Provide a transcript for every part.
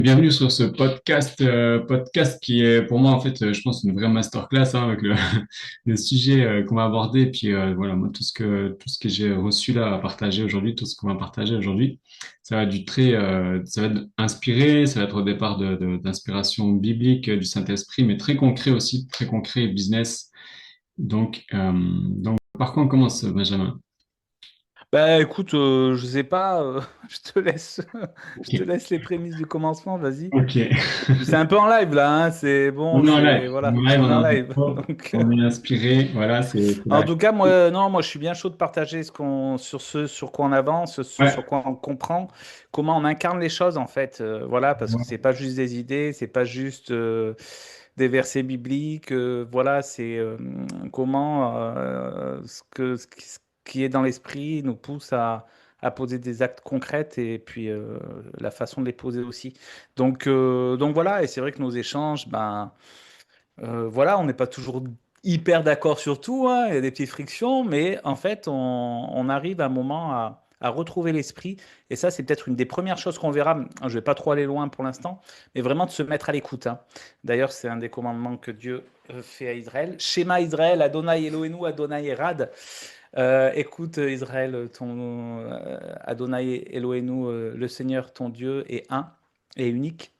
Bienvenue sur ce podcast qui est pour moi en fait, je pense une vraie masterclass hein, avec le sujet qu'on va aborder. Et puis voilà, moi tout ce que j'ai reçu là à partager aujourd'hui, tout ce qu'on va partager aujourd'hui, ça va être ça va être inspiré, ça va être au départ d'inspiration biblique du Saint-Esprit, mais très concret aussi, très concret business. Donc par quoi on commence, Benjamin? Bah écoute, je sais pas, je te laisse, je Ok, te laisse les prémices du commencement, vas-y. ok. C'est un peu en live là, hein, c'est On bon, est en c'est live, voilà, on on est est en en live. info, Donc, on est inspiré, voilà, c'est en là. tout cas, moi, non, moi je suis bien chaud de partager sur ce sur quoi on avance, ce Ouais. sur quoi on comprend, comment on incarne les choses en fait, voilà, parce que c'est pas juste des idées, c'est pas juste des versets bibliques, voilà, c'est comment ce qui est dans l'esprit nous pousse à poser des actes concrets et puis la façon de les poser aussi. Donc voilà, et c'est vrai que nos échanges, ben voilà, on n'est pas toujours hyper d'accord sur tout, hein, il y a des petites frictions, mais en fait, on arrive à un moment à retrouver l'esprit. Et ça, c'est peut-être une des premières choses qu'on verra. Je ne vais pas trop aller loin pour l'instant, mais vraiment de se mettre à l'écoute, hein. D'ailleurs, c'est un des commandements que Dieu fait à Israël. Schéma Israël, Adonai Elohenu, Adonai Erad. Écoute, Israël, ton Adonai Elohenu, le Seigneur, ton Dieu, est un et unique.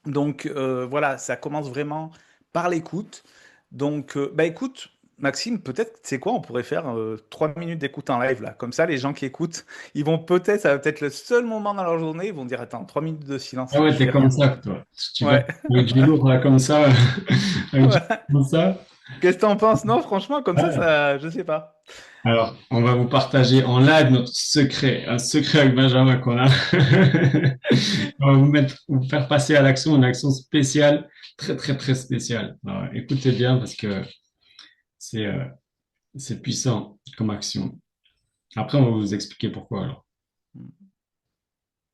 Donc voilà, ça commence vraiment par l'écoute. Donc, bah écoute, Maxime, peut-être, c'est quoi, on pourrait faire 3 minutes d'écoute en live là. Comme ça, les gens qui écoutent, ils vont peut-être, ça va peut-être le seul moment dans leur journée, ils vont dire, attends, 3 minutes de Ah silence, ouais, je t'es fais comme rien. ça, toi. Tu vas Ouais. avec du lourd là, comme ça, avec du Voilà. comme ça. Qu'est-ce que t'en penses? Non, franchement, comme Ouais. ça, je sais pas. Alors, on va vous partager en live notre secret, un secret avec Benjamin qu'on a. On va vous faire passer à l'action, une action spéciale, très très très spéciale. Alors, écoutez bien parce que c'est c'est puissant comme action. Après, on va vous expliquer pourquoi alors.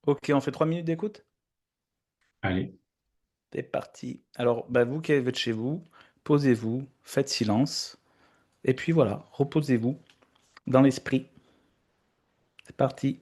Ok, on fait 3 minutes d'écoute? Allez. C'est parti. Alors, bah, vous qui êtes chez vous, posez-vous, faites silence, et puis voilà, reposez-vous dans l'esprit. C'est parti.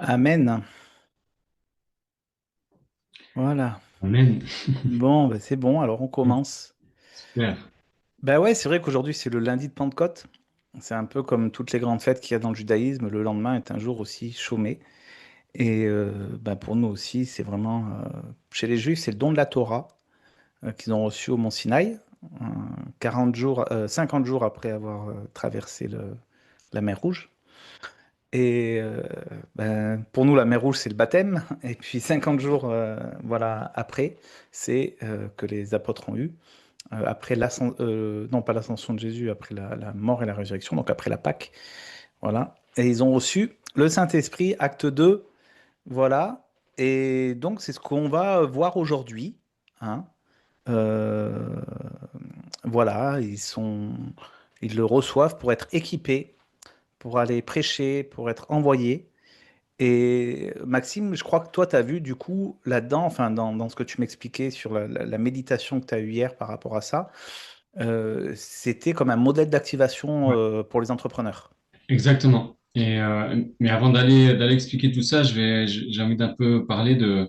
Amen. Voilà. Amen. Bon, ben, c'est bon, alors on commence. Super. Ben ouais, c'est vrai qu'aujourd'hui c'est le lundi de Pentecôte. C'est un peu comme toutes les grandes fêtes qu'il y a dans le judaïsme. Le lendemain est un jour aussi chômé. Et ben, pour nous aussi, c'est vraiment. Chez les Juifs, c'est le don de la Torah qu'ils ont reçu au Mont Sinaï, 40 jours, 50 jours après avoir traversé la mer Rouge. Et ben, pour nous, la mer Rouge, c'est le baptême. Et puis 50 jours voilà, après, c'est que les apôtres ont eu. Après non pas l'ascension de Jésus, après la mort et la résurrection, donc après la Pâque. Voilà. Et ils ont reçu le Saint-Esprit, acte 2. Voilà. Et donc, c'est ce qu'on va voir aujourd'hui. Hein. Euh, voilà, ils le reçoivent pour être équipés, pour aller prêcher, pour être envoyés. Et Maxime, je crois que toi, tu as vu du coup là-dedans, enfin dans ce que tu m'expliquais sur la méditation que tu as eue hier par rapport à ça, c'était comme un modèle d'activation Ouais, pour les entrepreneurs. exactement. Mais avant d'aller expliquer tout ça, j'ai envie d'un peu parler de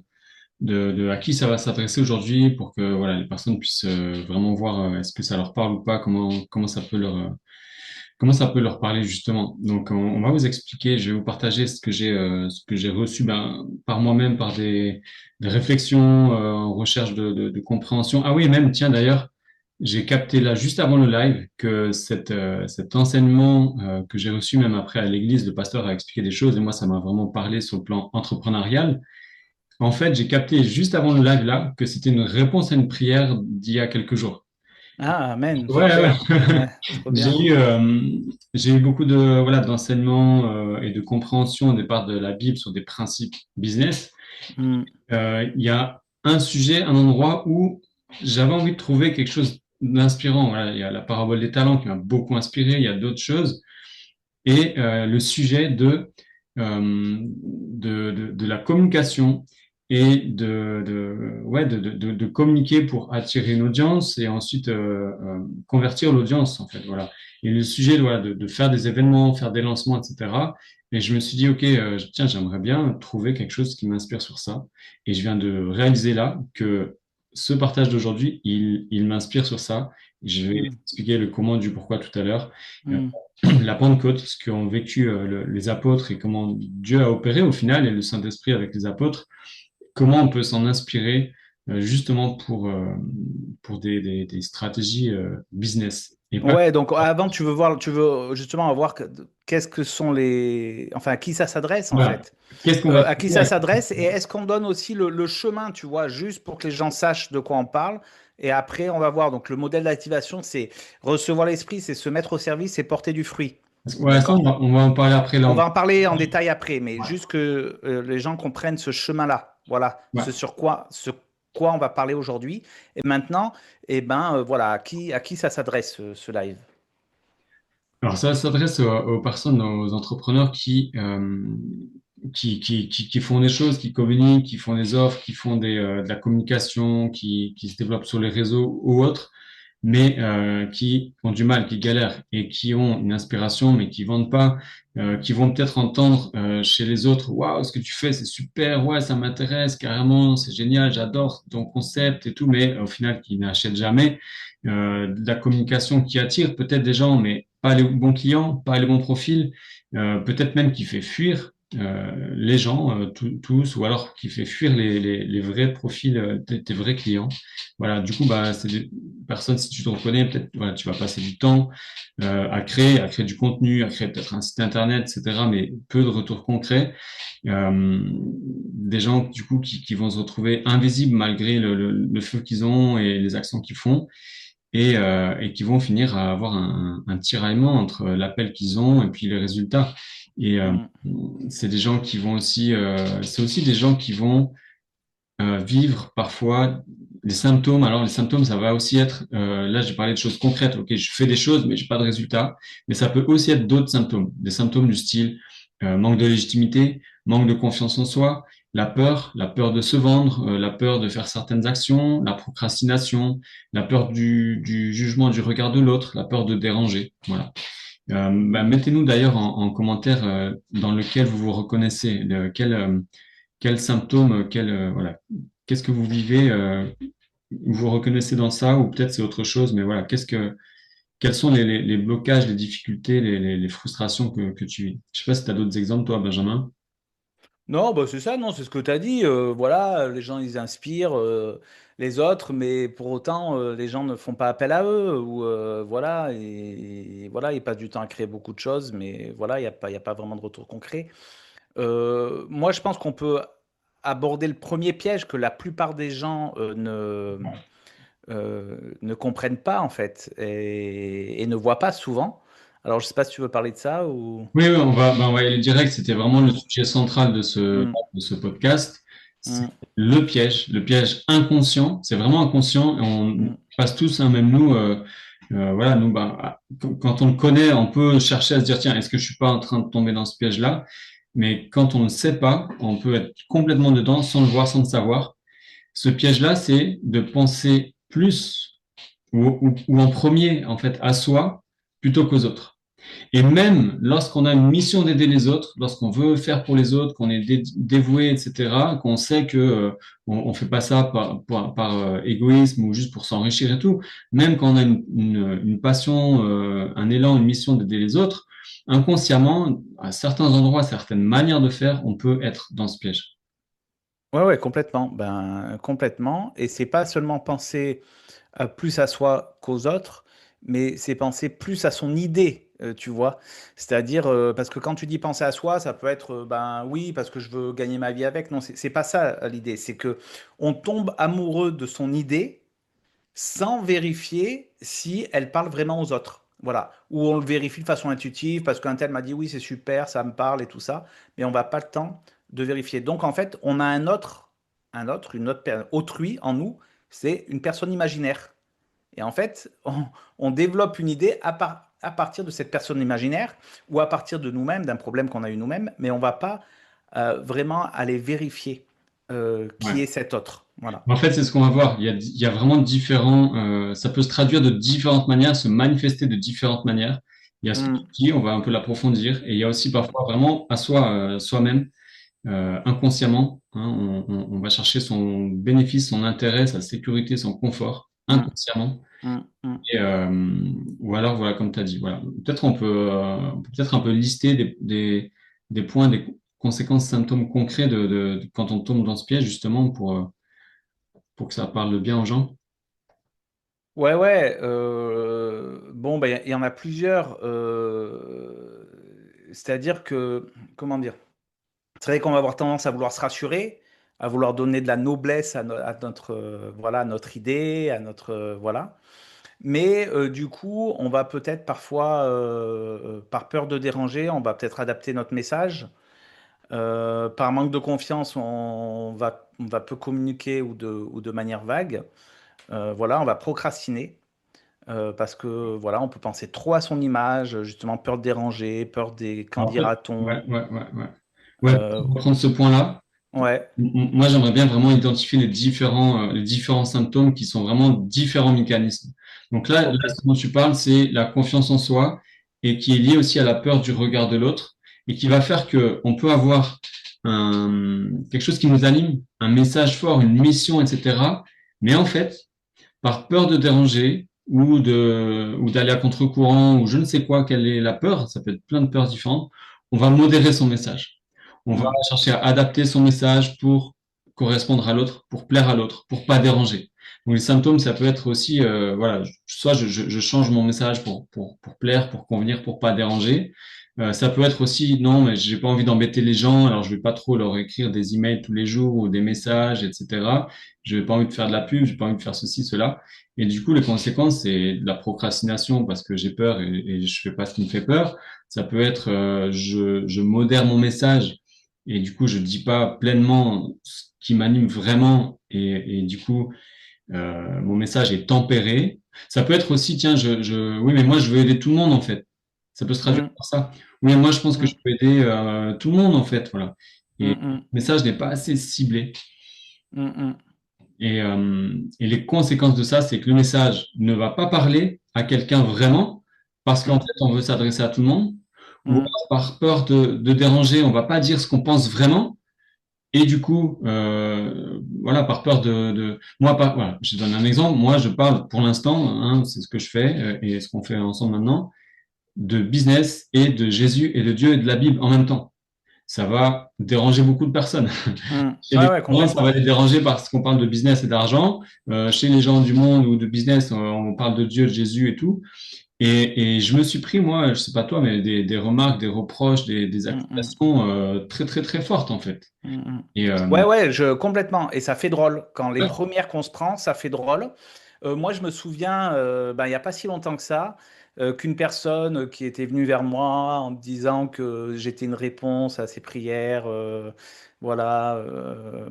à qui ça va s'adresser aujourd'hui pour que voilà les personnes puissent vraiment voir est-ce que ça leur parle ou pas, comment ça peut leur parler justement. Donc on va vous expliquer, je vais vous partager ce que j'ai reçu par moi-même, par des réflexions en recherche de compréhension. Ah oui, même tiens d'ailleurs, j'ai capté là juste avant le live que cet enseignement que j'ai reçu même après à l'église, le pasteur a expliqué des choses et moi ça m'a vraiment parlé sur le plan entrepreneurial. En fait, j'ai capté juste avant le live là que c'était une réponse à une prière d'il y a quelques jours. Ah, amen, Ouais, ouais. super. Ouais, trop bien. J'ai eu beaucoup de voilà d'enseignements et de compréhension au départ de la Bible sur des principes business. Hmm. Il y a un sujet, un endroit où j'avais envie de trouver quelque chose d'inspirant. Voilà, il y a la parabole des talents qui m'a beaucoup inspiré. Il y a d'autres choses et le sujet de la communication et de communiquer pour attirer une audience et ensuite convertir l'audience en fait voilà et le sujet voilà, de faire des événements faire des lancements etc. Et je me suis dit ok tiens j'aimerais bien trouver quelque chose qui m'inspire sur ça et je viens de réaliser là que ce partage d'aujourd'hui il m'inspire sur ça. Je vais Hmm. expliquer le comment du pourquoi tout à l'heure. Hmm. La Pentecôte, ce qu'ont vécu les apôtres et comment Dieu a opéré au final et le Saint-Esprit avec les apôtres, comment on peut s'en inspirer justement pour des stratégies business et pas. Ouais, donc avant, tu veux justement voir qu'est-ce que sont enfin, à qui ça s'adresse en Voilà. fait. Qu'est-ce qu'on va À qui ça faire? s'adresse et est-ce qu'on donne aussi le chemin, tu vois, juste pour que les gens sachent de quoi on parle. Et après, on va voir. Donc, le modèle d'activation, c'est recevoir l'esprit, c'est se mettre au service et porter du fruit. Ouais, ça, D'accord? on va en parler après là. On va en parler en détail après, mais juste que les gens comprennent ce chemin-là. Voilà, Ouais. ce quoi on va parler aujourd'hui. Et maintenant, eh ben, voilà, à qui ça s'adresse ce live? Alors ça s'adresse aux personnes, aux entrepreneurs qui font des choses, qui communiquent, qui font des offres, qui font de la communication, qui se développent sur les réseaux ou autres, mais qui ont du mal, qui galèrent et qui ont une inspiration, mais qui vendent pas, qui vont peut-être entendre chez les autres, waouh, ce que tu fais, c'est super, ouais, ça m'intéresse carrément, c'est génial, j'adore ton concept et tout, mais au final, qui n'achètent jamais. De la communication qui attire peut-être des gens, mais pas les bons clients, pas les bons profils, peut-être même qui fait fuir les gens tous, ou alors qui fait fuir les vrais profils, tes vrais clients. Voilà, du coup, bah, c'est des personnes, si tu te reconnais, peut-être voilà, tu vas passer du temps à créer du contenu, à créer peut-être un site internet, etc., mais peu de retours concrets. Des gens, du coup, qui vont se retrouver invisibles malgré le feu qu'ils ont et les actions qu'ils font et qui vont finir à avoir un tiraillement entre l'appel qu'ils ont et puis les résultats. Et Hmm. c'est des gens qui vont aussi, c'est aussi des gens qui vont vivre parfois des symptômes. Alors les symptômes, ça va aussi être, là j'ai parlé de choses concrètes, ok, je fais des choses mais j'ai pas de résultats, mais ça peut aussi être d'autres symptômes, des symptômes du style manque de légitimité, manque de confiance en soi, la peur de se vendre, la peur de faire certaines actions, la procrastination, la peur du jugement, du regard de l'autre, la peur de déranger, voilà. Mettez-nous d'ailleurs en commentaire dans lequel vous vous reconnaissez, quel symptôme, voilà, qu'est-ce que vous vivez, vous vous reconnaissez dans ça, ou peut-être c'est autre chose, mais voilà, quels sont les blocages, les difficultés, les frustrations que tu vis? Je sais pas si tu as d'autres exemples, toi, Benjamin. Non, bah c'est ça, non, c'est ce que tu as dit. Voilà, les gens, ils inspirent les autres, mais pour autant, les gens ne font pas appel à eux. Ou voilà, et voilà, ils passent du temps à créer beaucoup de choses, mais voilà, il y a pas vraiment de retour concret. Moi, je pense qu'on peut aborder le premier piège que la plupart des gens ne comprennent pas, en fait, et ne voient pas souvent. Alors, je sais pas si tu veux parler de ça ou... Oui, oui, on va y aller direct. C'était vraiment le Mm, sujet central mm, de ce podcast. C'est mm, le piège inconscient. C'est vraiment inconscient. Et on mm. passe tous, hein, même nous, voilà, nous, quand on le connaît, on peut chercher à se dire, tiens, est-ce que je suis pas en train de tomber dans ce piège-là? Mais quand on ne sait pas, on peut être complètement dedans sans le voir, sans le savoir. Ce piège-là, c'est de penser plus ou en premier, en fait, à soi plutôt qu'aux autres. Et même lorsqu'on a une mission d'aider les autres, lorsqu'on veut faire pour les autres, qu'on est dévoué, etc., qu'on sait que on fait pas ça par égoïsme ou juste pour s'enrichir et tout, même quand on a une passion, un élan, une mission d'aider les autres, inconsciemment, à certains endroits, certaines manières de faire, on peut être dans ce piège. Ouais, ouais, complètement. Ben, complètement. Et c'est pas seulement penser plus à soi qu'aux autres, mais c'est penser plus à son idée, tu vois. C'est-à-dire, parce que quand tu dis penser à soi, ça peut être, ben oui, parce que je veux gagner ma vie avec. Non, c'est pas ça l'idée. C'est que on tombe amoureux de son idée sans vérifier si elle parle vraiment aux autres. Voilà. Ou on le vérifie de façon intuitive parce qu'un tel m'a dit oui, c'est super, ça me parle et tout ça, mais on va pas le temps de vérifier. Donc en fait, on a autrui en nous, c'est une personne imaginaire. Et en fait, on développe une idée à partir de cette personne imaginaire ou à partir de nous-mêmes, d'un problème qu'on a eu nous-mêmes, mais on va pas vraiment aller vérifier Ouais. qui est cet autre. Voilà. En fait, c'est ce qu'on va voir. Il y a vraiment différents, ça peut se traduire de différentes manières, se manifester de différentes manières. Il y a ce Mm, qui, on va un peu l'approfondir, et il y a aussi parfois vraiment à soi, soi-même, inconsciemment, hein, on va chercher son bénéfice, son intérêt, sa sécurité, son confort, mm, inconsciemment. mm, mm. Et, ou alors, voilà, comme tu as dit, voilà. Peut-être on peut peut-être un peu lister des points, des conséquences, symptômes concrets quand on tombe dans ce piège, justement, pour que ça parle bien aux gens. Ouais, ouais. Bon, ben, il y en a plusieurs. C'est-à-dire que, comment dire? C'est vrai qu'on va avoir tendance à vouloir se rassurer, à vouloir donner de la noblesse à notre, voilà, à notre idée, à notre, voilà. Mais du coup, on va peut-être parfois, par peur de déranger, on va peut-être adapter notre message. Par manque de confiance, on va peu communiquer ou de manière vague. Voilà, on va procrastiner. Parce que voilà, on peut penser trop à son image, justement peur de déranger, peur des qu'en En fait, dira-t-on. ouais. Ouais, Euh, pour prendre ce point-là, ouais, moi, j'aimerais bien vraiment identifier les différents symptômes qui sont vraiment différents mécanismes. Donc là, ok. ce dont tu parles, c'est la confiance en soi et qui est liée aussi à la peur du regard de l'autre et qui va faire que on peut avoir quelque chose qui nous anime, un message fort, une mission, etc. Mais en fait, par peur de déranger ou d'aller à contre-courant ou je ne sais quoi, quelle est la peur, ça peut être plein de peurs différentes, on va modérer son message. On va Hmm, chercher à adapter son message pour correspondre à l'autre, pour plaire à l'autre, pour pas déranger. Donc les symptômes, ça peut être aussi, voilà, soit je change mon message pour plaire, pour convenir, pour pas déranger. Ça peut être aussi, non, mais j'ai pas envie d'embêter les gens, alors je vais pas trop leur écrire des emails tous les jours ou des messages, etc. Je n'ai pas envie de faire de la pub, j'ai pas envie de faire ceci, cela. Et du coup, les conséquences, c'est de la procrastination parce que j'ai peur et je fais pas ce qui me fait peur. Ça peut être, je modère mon message et du coup, je dis pas pleinement ce qui m'anime vraiment et du coup, mon message est tempéré. Ça peut être aussi, tiens, oui, mais moi, je veux aider tout le monde en fait. Ça peut se traduire hmm, par ça. Oui, moi, je pense que hmm, je peux aider tout le monde en fait, voilà. Et hmm, le hmm, message n'est pas assez ciblé. hmm, hmm. Et les conséquences de ça, c'est que le message ne va pas parler à quelqu'un vraiment, parce qu'en mm, fait, on veut s'adresser à tout le monde, ou mm, par peur de déranger, on va pas dire ce qu'on pense vraiment. Et du coup, voilà, par peur moi, voilà, je donne un exemple. Moi, je parle pour l'instant, hein, c'est ce que je fais et ce qu'on fait ensemble maintenant, de business et de Jésus et de Dieu et de la Bible en même temps. Ça va déranger beaucoup de personnes. mm. Chez Ouais, les ouais, croyants, ça va complètement. les déranger parce qu'on parle de business et d'argent. Chez les gens du monde ou de business, on parle de Dieu, de Jésus et tout. Et je me suis pris, moi, je sais pas toi, mais des remarques, des reproches, des Mm, mm, accusations très, très, très fortes, en fait. mm, mm. Et Ouais, ouais, complètement. Et ça fait drôle. Quand les ouais, premières qu'on se prend, ça fait drôle. Moi, je me souviens, ben, il n'y a pas si longtemps que ça, qu'une personne qui était venue vers moi en me disant que j'étais une réponse à ses prières, voilà,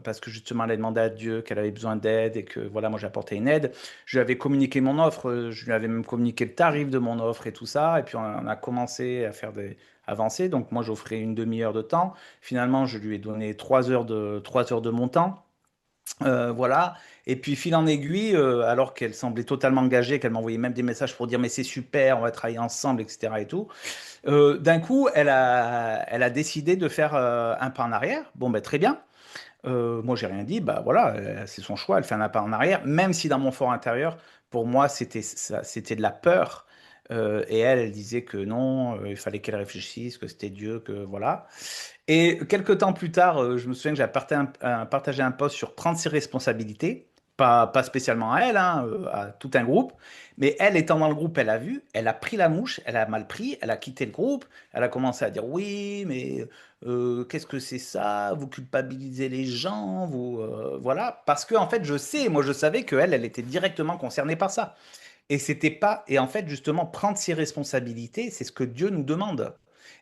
parce que justement, elle a demandé à Dieu qu'elle avait besoin d'aide et que voilà, moi j'apportais une aide. Je lui avais communiqué mon offre, je lui avais même communiqué le tarif de mon offre et tout ça, et puis on a commencé à faire des avancées. Donc moi, j'offrais une demi-heure de temps. Finalement, je lui ai donné 3 heures de mon temps. Voilà. Et puis, fil en aiguille, alors qu'elle semblait totalement engagée, qu'elle m'envoyait même des messages pour dire mais c'est super, on va travailler ensemble, etc. et tout. D'un coup, elle a décidé de faire un pas en arrière. Bon, ben très bien. Moi, j'ai rien dit. Bah voilà, c'est son choix. Elle fait un pas en arrière, même si dans mon fort intérieur, pour moi, c'était de la peur. Et elle disait que non, il fallait qu'elle réfléchisse, que c'était Dieu, que voilà. Et quelques temps plus tard, je me souviens que j'avais partagé un post sur prendre ses responsabilités, pas spécialement à elle, hein, à tout un groupe, mais elle étant dans le groupe, elle a vu, elle a pris la mouche, elle a mal pris, elle a quitté le groupe, elle a commencé à dire oui, mais qu'est-ce que c'est ça? Vous culpabilisez les gens, vous voilà, parce que en fait, moi je savais que elle était directement concernée par ça. Et c'était pas, et en fait, justement, prendre ses responsabilités, c'est ce que Dieu nous demande.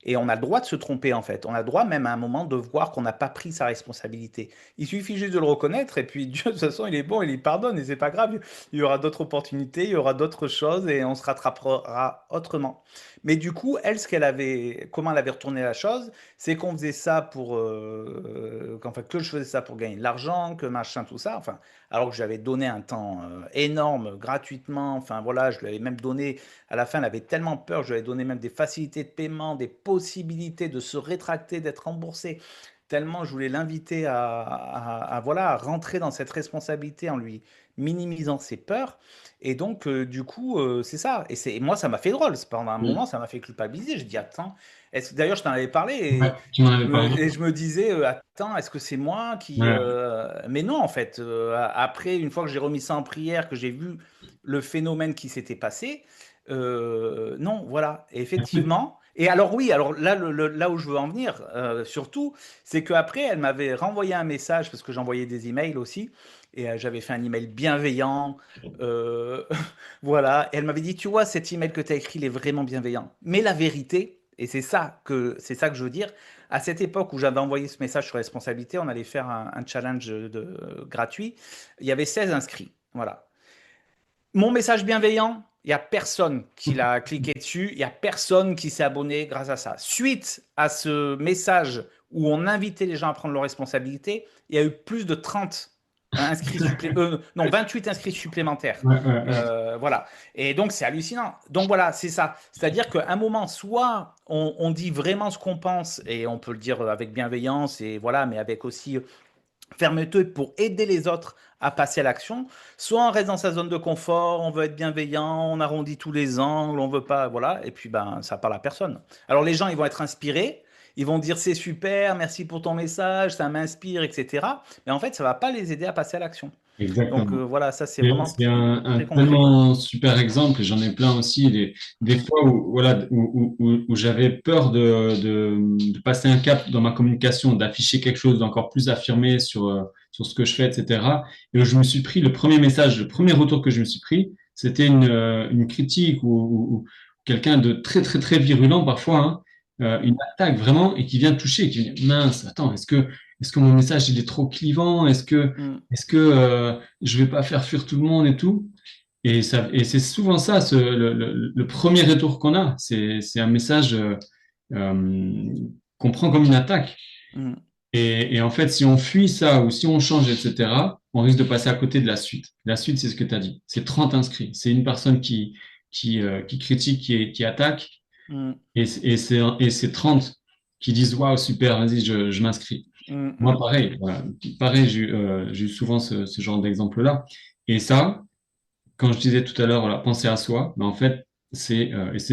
Et on a le droit de se tromper, en fait. On a le droit, même à un moment, de voir qu'on n'a pas pris sa responsabilité. Il suffit juste de le reconnaître, et puis Dieu, de toute façon, il est bon, il y pardonne, et c'est pas grave. Il y aura d'autres opportunités, il y aura d'autres choses, et on se rattrapera autrement. Mais du coup, elle, comment elle avait retourné la chose, c'est qu'on faisait ça enfin, que je faisais ça pour gagner de l'argent, que machin, tout ça. Enfin, alors que j'avais donné un temps énorme gratuitement. Enfin voilà, je lui avais même donné, à la fin, elle avait tellement peur, je lui avais donné même des facilités de paiement, des possibilités de se rétracter, d'être remboursé. Tellement je voulais l'inviter voilà, à rentrer dans cette responsabilité en lui minimisant ses peurs. Et donc, du coup, c'est ça. Et moi, ça m'a fait drôle. Pendant un moment, ça m'a fait culpabiliser. Je dis, attends, d'ailleurs, je t'en avais parlé ouais, tu m'en avais parlé. et je me disais, attends, est-ce que c'est moi qui... Ouais, Mais non, en fait, après, une fois que j'ai remis ça en prière, que j'ai vu le phénomène qui s'était passé, non, voilà, et effectivement. Et alors oui, alors là, là où je veux en venir, surtout, c'est qu'après, elle m'avait renvoyé un message, parce que j'envoyais des emails aussi, et j'avais fait un email bienveillant, euh, voilà, et elle m'avait dit, tu vois, cet email que tu as écrit, il est vraiment bienveillant. Mais la vérité, et c'est ça que je veux dire, à cette époque où j'avais envoyé ce message sur responsabilité, on allait faire un challenge gratuit. Il y avait 16 inscrits. Voilà. Mon message bienveillant, il n'y a personne qui l'a cliqué dessus, il n'y a personne qui s'est abonné grâce à ça. Suite à ce message où on invitait les gens à prendre leurs responsabilités, il y a eu plus de 30 non, 28 inscrits supplémentaires. ouais, ouais, ouais. Voilà. Et donc, c'est hallucinant. Donc, voilà, c'est ça. C'est-à-dire qu'à un moment, soit on dit vraiment ce qu'on pense, et on peut le dire avec bienveillance, et voilà, mais avec aussi fermeté pour aider les autres à passer à l'action, soit on reste dans sa zone de confort, on veut être bienveillant, on arrondit tous les angles, on veut pas, voilà, et puis ben ça parle à personne. Alors les gens, ils vont être inspirés, ils vont dire c'est super, merci pour ton message, ça m'inspire, etc. Mais en fait, ça va pas les aider à passer à l'action. Donc Exactement. voilà, ça c'est Et vraiment c'est un très concret. tellement super exemple, et j'en ai plein aussi, des Mm, fois où, voilà, où j'avais peur de passer un cap dans ma communication, d'afficher quelque chose d'encore plus affirmé sur ce que je fais, etc. Et où je me suis pris, le premier message, le premier retour que je me suis pris, c'était une critique ou quelqu'un de très, très, très virulent parfois, hein, une mm, attaque vraiment, et qui vient toucher, et qui vient, mince, attends, est-ce que mon message, il est trop clivant? mm, Est-ce que je vais pas faire fuir tout le monde et tout? Et c'est souvent ça, le premier retour qu'on a, c'est un message euh, qu'on prend comme une attaque. mm, Et en fait, si on fuit ça ou si on change, etc., on risque de passer à côté de la suite. La suite, c'est ce que tu as dit. C'est 30 inscrits. C'est une personne qui critiquent, qui attaquent, mm, et c'est 30 qui disent waouh, super, vas-y, je m'inscris. mm, Moi, mm. pareil, voilà. Pareil, j'ai eu souvent ce genre d'exemple-là. Et ça, quand je disais tout à l'heure, voilà, penser à soi, en fait, c'est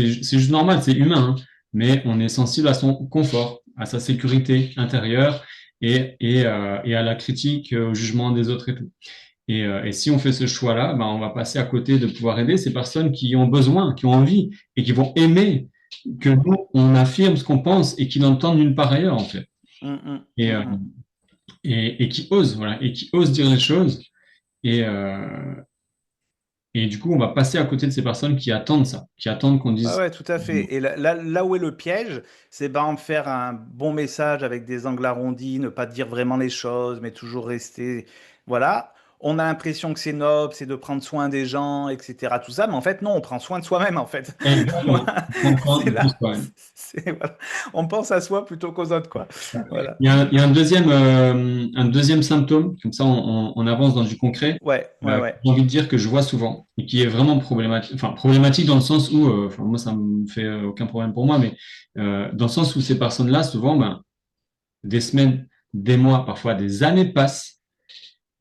juste normal, c'est humain, hein, mais on est sensible à son confort, à sa sécurité intérieure et à la critique, au jugement des autres et tout. Et si on fait ce choix-là, on va passer à côté de pouvoir aider ces personnes qui ont besoin, qui ont envie et qui vont aimer que nous, on affirme ce qu'on pense et qui n'entendent nulle part ailleurs, en fait. Mm, mm, Et, mm, euh, mm. et qui osent, voilà, et qui osent dire les choses. Et, euh, et du coup, on va passer à côté de ces personnes qui attendent ça, qui attendent qu'on Ouais, dise. ouais, tout à fait. Et là où est le piège, c'est par exemple faire un bon message avec des angles arrondis, ne pas dire vraiment les choses, mais toujours rester. Voilà. On a l'impression que c'est noble, c'est de prendre soin des gens, etc. Tout ça, mais en fait, non, on prend soin de soi-même, en fait. Exactement. Voilà. On prend C'est de là. soi. Voilà. On pense à soi plutôt qu'aux autres, quoi. Voilà. Il y a un deuxième symptôme, comme ça on avance dans du concret, Ouais, ouais, ouais. j'ai envie de dire que je vois souvent et qui est vraiment problématique, enfin problématique dans le sens où, enfin, moi ça me fait aucun problème pour moi, mais dans le sens où ces personnes-là, souvent, des semaines, des mois, parfois des années passent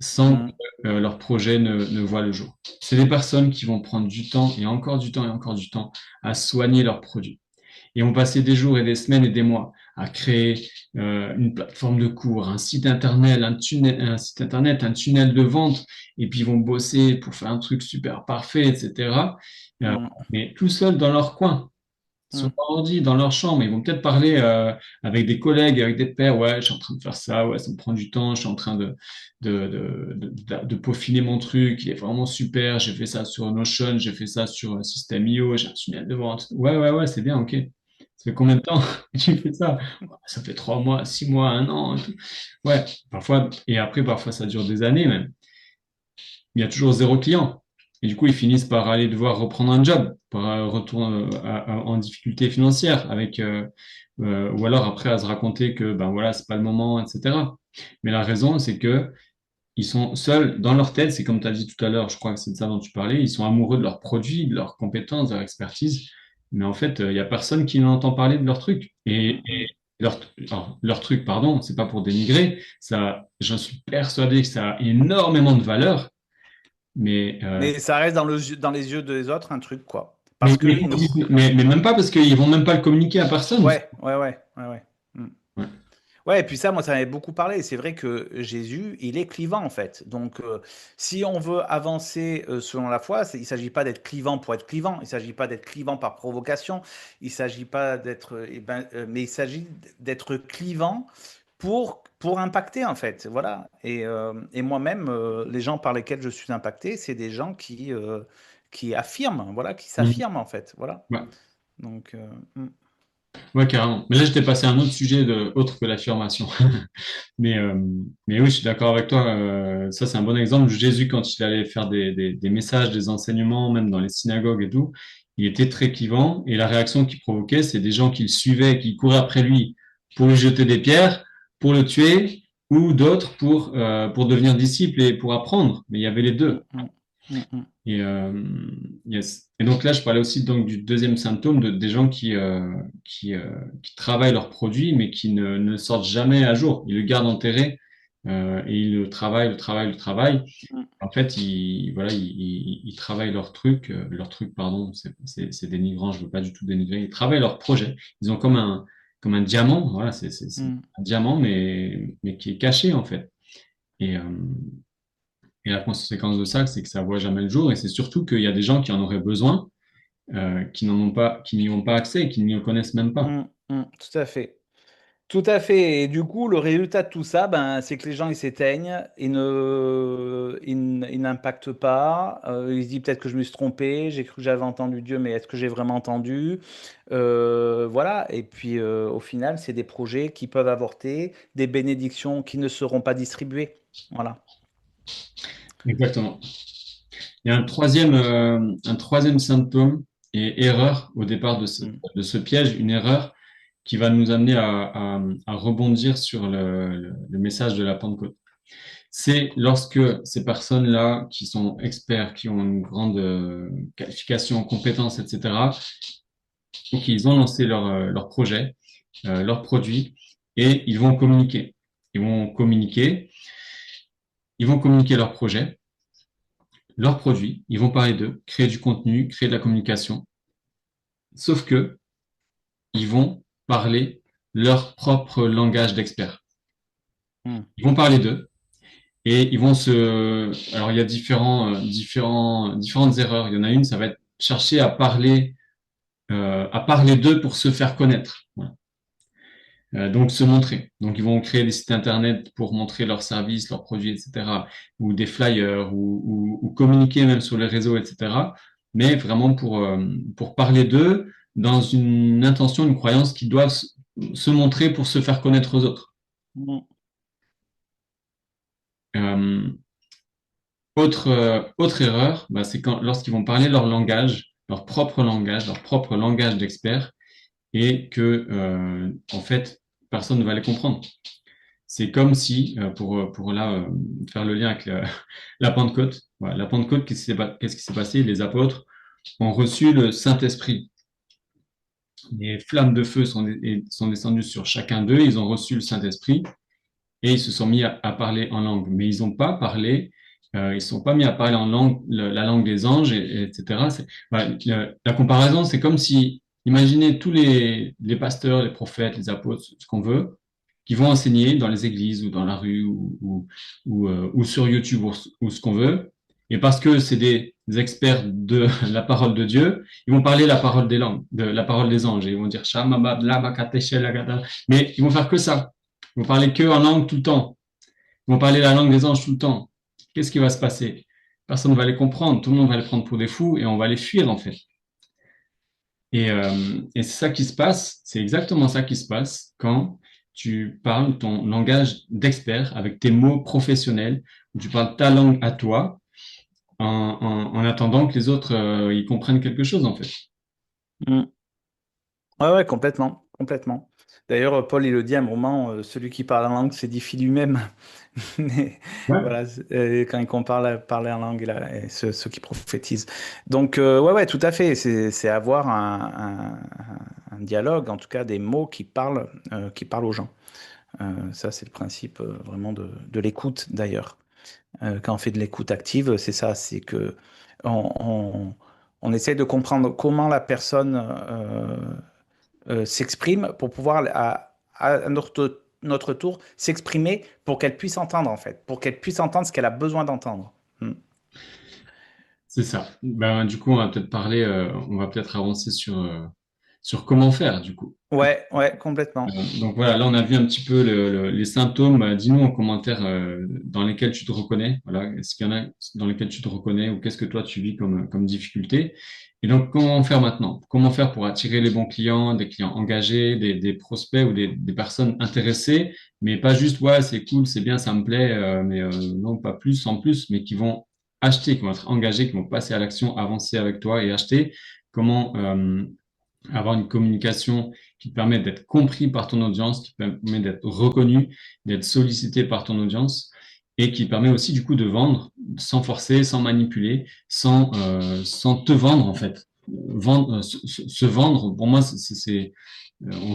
sans Mm, que leur projet ne voit le jour. C'est des personnes qui vont prendre du temps et encore du temps et encore du temps à soigner leurs produits. Et on passait des jours et des semaines et des mois à créer une plateforme de cours, un site internet, un tunnel de vente, et puis ils vont bosser pour faire un truc super parfait, etc. mm, Mais tout seuls dans leur coin, sur mm, leur ordi, dans leur chambre, ils vont peut-être parler avec des collègues, avec des pairs, ouais, je suis en train de faire ça, ouais, ça me prend du temps, je suis en train de peaufiner mon truc, il est vraiment super, j'ai fait ça sur Notion, j'ai fait ça sur System.io, j'ai un tunnel de vente. Ouais, ouais, ouais, c'est bien, ok. Ça fait combien de temps que tu fais ça? Ça fait 3 mois, 6 mois, un an, et tout. Ouais, parfois, et après, parfois, ça dure des années même. Il y a toujours zéro client. Et du coup, ils finissent par aller devoir reprendre un job, par retourner en difficulté financière, ou alors après à se raconter que ben voilà, c'est pas le moment, etc. Mais la raison, c'est que ils sont seuls dans leur tête. C'est comme tu as dit tout à l'heure, je crois que c'est de ça dont tu parlais. Ils sont amoureux de leurs produits, de leurs compétences, de leur expertise. Mais en fait, il y a personne qui n'entend parler de leur truc. Et mm. leur truc, pardon, c'est pas pour dénigrer. Ça, j'en suis persuadé que ça a énormément de valeur. Mais, euh, Mais ça reste dans les yeux des autres un truc, quoi. mais, Parce que mais, ils ne... mais même pas parce qu'ils vont même pas le communiquer à personne. Ouais, ouais, ouais, ouais, ouais. Mm. Ouais. Ouais, et puis ça, moi, ça m'avait beaucoup parlé. C'est vrai que Jésus, il est clivant, en fait. Donc, si on veut avancer selon la foi, il ne s'agit pas d'être clivant pour être clivant. Il ne s'agit pas d'être clivant par provocation. Il ne s'agit pas d'être... mais il s'agit d'être clivant pour impacter, en fait. Voilà. Et moi-même, les gens par lesquels je suis impacté, c'est des gens qui affirment, voilà, qui Mm. s'affirment, en fait. Voilà. Ouais. Donc, mm, Ouais, carrément. Mais là, j'étais passé à un autre sujet autre que l'affirmation. Mais, euh, mais oui, je suis d'accord avec toi. Ça, c'est un bon exemple. Jésus, quand il allait faire des messages, des enseignements, même dans les synagogues et tout, il était très clivant. Et la réaction qu'il provoquait, c'est des gens qui le suivaient, qui couraient après lui pour lui jeter des pierres, pour le tuer, ou d'autres pour devenir disciples et pour apprendre. Mais il y avait les mm, deux. mm, mm, mm. Yes. Et donc là, je parlais aussi donc du deuxième symptôme des gens qui travaillent leurs produits, mais qui ne sortent jamais à jour. Ils le gardent enterré et ils le travaillent, le travaillent, le travaillent. Mm. En fait, voilà, ils travaillent leur truc, pardon, c'est dénigrant, je veux pas du tout dénigrer. Ils travaillent leur projet. Ils ont comme un diamant, voilà, c'est Mm. un diamant, mais qui est caché en fait. Et, euh, et la conséquence de ça, c'est que ça voit jamais le jour. Et c'est surtout qu'il y a des gens qui en auraient besoin, qui n'en ont pas, qui n'y ont pas accès, et qui n'y le connaissent même pas. Mm, mm, tout à fait. Tout à fait. Et du coup, le résultat de tout ça, ben, c'est que les gens, ils s'éteignent, ils n'impactent pas. Ils se disent peut-être que je me suis trompé, j'ai cru que j'avais entendu Dieu, mais est-ce que j'ai vraiment entendu? Voilà. Et puis, au final, c'est des projets qui peuvent avorter, des bénédictions qui ne seront pas distribuées. Voilà. Exactement. Il y a un troisième symptôme et erreur au départ de ce, Mm, de ce piège, une erreur qui va nous amener à rebondir sur le message de la Pentecôte. C'est lorsque ces personnes-là, qui sont experts, qui ont une grande qualification, compétence, etc., donc ils ont lancé leur projet, leur produit, et ils vont communiquer. Ils vont communiquer, ils vont communiquer leur projet, leur produit, ils vont parler d'eux, créer du contenu, créer de la communication, sauf que ils vont parler leur propre langage d'expert. Hmm. Ils vont parler d'eux, et ils vont alors il y a différentes erreurs. Il y en a une, ça va être chercher à parler d'eux pour se faire connaître. Voilà. Donc se montrer. Donc ils vont créer des sites internet pour montrer leurs services, leurs produits, etc. Ou des flyers, ou communiquer même sur les réseaux, etc. Mais vraiment pour parler d'eux dans une intention, une croyance qu'ils doivent se montrer pour se faire connaître aux autres. Hmm. Euh, autre erreur, bah, c'est lorsqu'ils vont parler leur propre langage d'expert, et que, en fait, personne ne va les comprendre. C'est comme si, pour là, faire le lien avec la Pentecôte, voilà, la Pentecôte, qu'est-ce qui s'est passé? Les apôtres ont reçu le Saint-Esprit. Les flammes de feu sont descendues sur chacun d'eux, ils ont reçu le Saint-Esprit, et ils se sont mis à parler en langue. Mais ils n'ont pas parlé, ils ne sont pas mis à parler en langue, la langue des anges, etc. Voilà, la comparaison, c'est comme si, imaginez tous les pasteurs, les prophètes, les apôtres, ce qu'on veut, qui vont enseigner dans les églises ou dans la rue ou sur YouTube ou ce qu'on veut. Et parce que c'est des experts de la parole de Dieu, ils vont parler la parole des langues, de la parole des anges. Et ils vont dire Shama, Babla, Bakateshe, Lagada. Mais ils vont faire que ça. Ils vont parler que en langue tout le temps. Ils vont parler la langue des anges tout le temps. Qu'est-ce qui va se passer? Personne ne va les comprendre. Tout le monde va les prendre pour des fous et on va les fuir, en fait. Et c'est ça qui se passe. C'est exactement ça qui se passe quand tu parles ton langage d'expert avec tes mots professionnels, où tu parles ta langue à toi en attendant que les autres ils comprennent quelque chose, en fait. Hmm. Ouais, ouais, complètement, complètement. D'ailleurs, Paul, il le dit à un moment, celui qui parle en langue s'édifie lui-même. Mais Ouais. voilà, quand il compare parler en langue et ceux qui prophétisent. Donc, ouais, ouais, tout à fait. C'est avoir un dialogue, en tout cas des mots qui parlent aux gens. Ça, c'est le principe vraiment de l'écoute, d'ailleurs. Quand on fait de l'écoute active, c'est ça, c'est que on, on, on essaie de comprendre comment la personne s'exprime pour pouvoir à notre tour s'exprimer pour qu'elle puisse entendre en fait, pour qu'elle puisse entendre ce qu'elle a besoin d'entendre. Hmm. C'est ça. Ben, du coup, on va peut-être avancer sur comment faire, du coup. Ouais, ouais, complètement. Donc voilà, là on a vu un petit peu les symptômes. Dis-nous en commentaire dans lesquels tu te reconnais. Voilà, est-ce qu'il y en a dans lesquels tu te reconnais ou qu'est-ce que toi tu vis comme difficulté? Et donc comment faire maintenant? Comment faire pour attirer les bons clients, des clients engagés, des prospects ou des personnes intéressées, mais pas juste ouais c'est cool, c'est bien, ça me plaît, mais non pas plus, sans plus, mais qui vont acheter, qui vont être engagés, qui vont passer à l'action, avancer avec toi et acheter. Comment avoir une communication qui te permet d'être compris par ton audience, qui te permet d'être reconnu, d'être sollicité par ton audience et qui permet aussi du coup de vendre sans forcer, sans manipuler, sans te vendre en fait. Vendre, se vendre, pour moi, on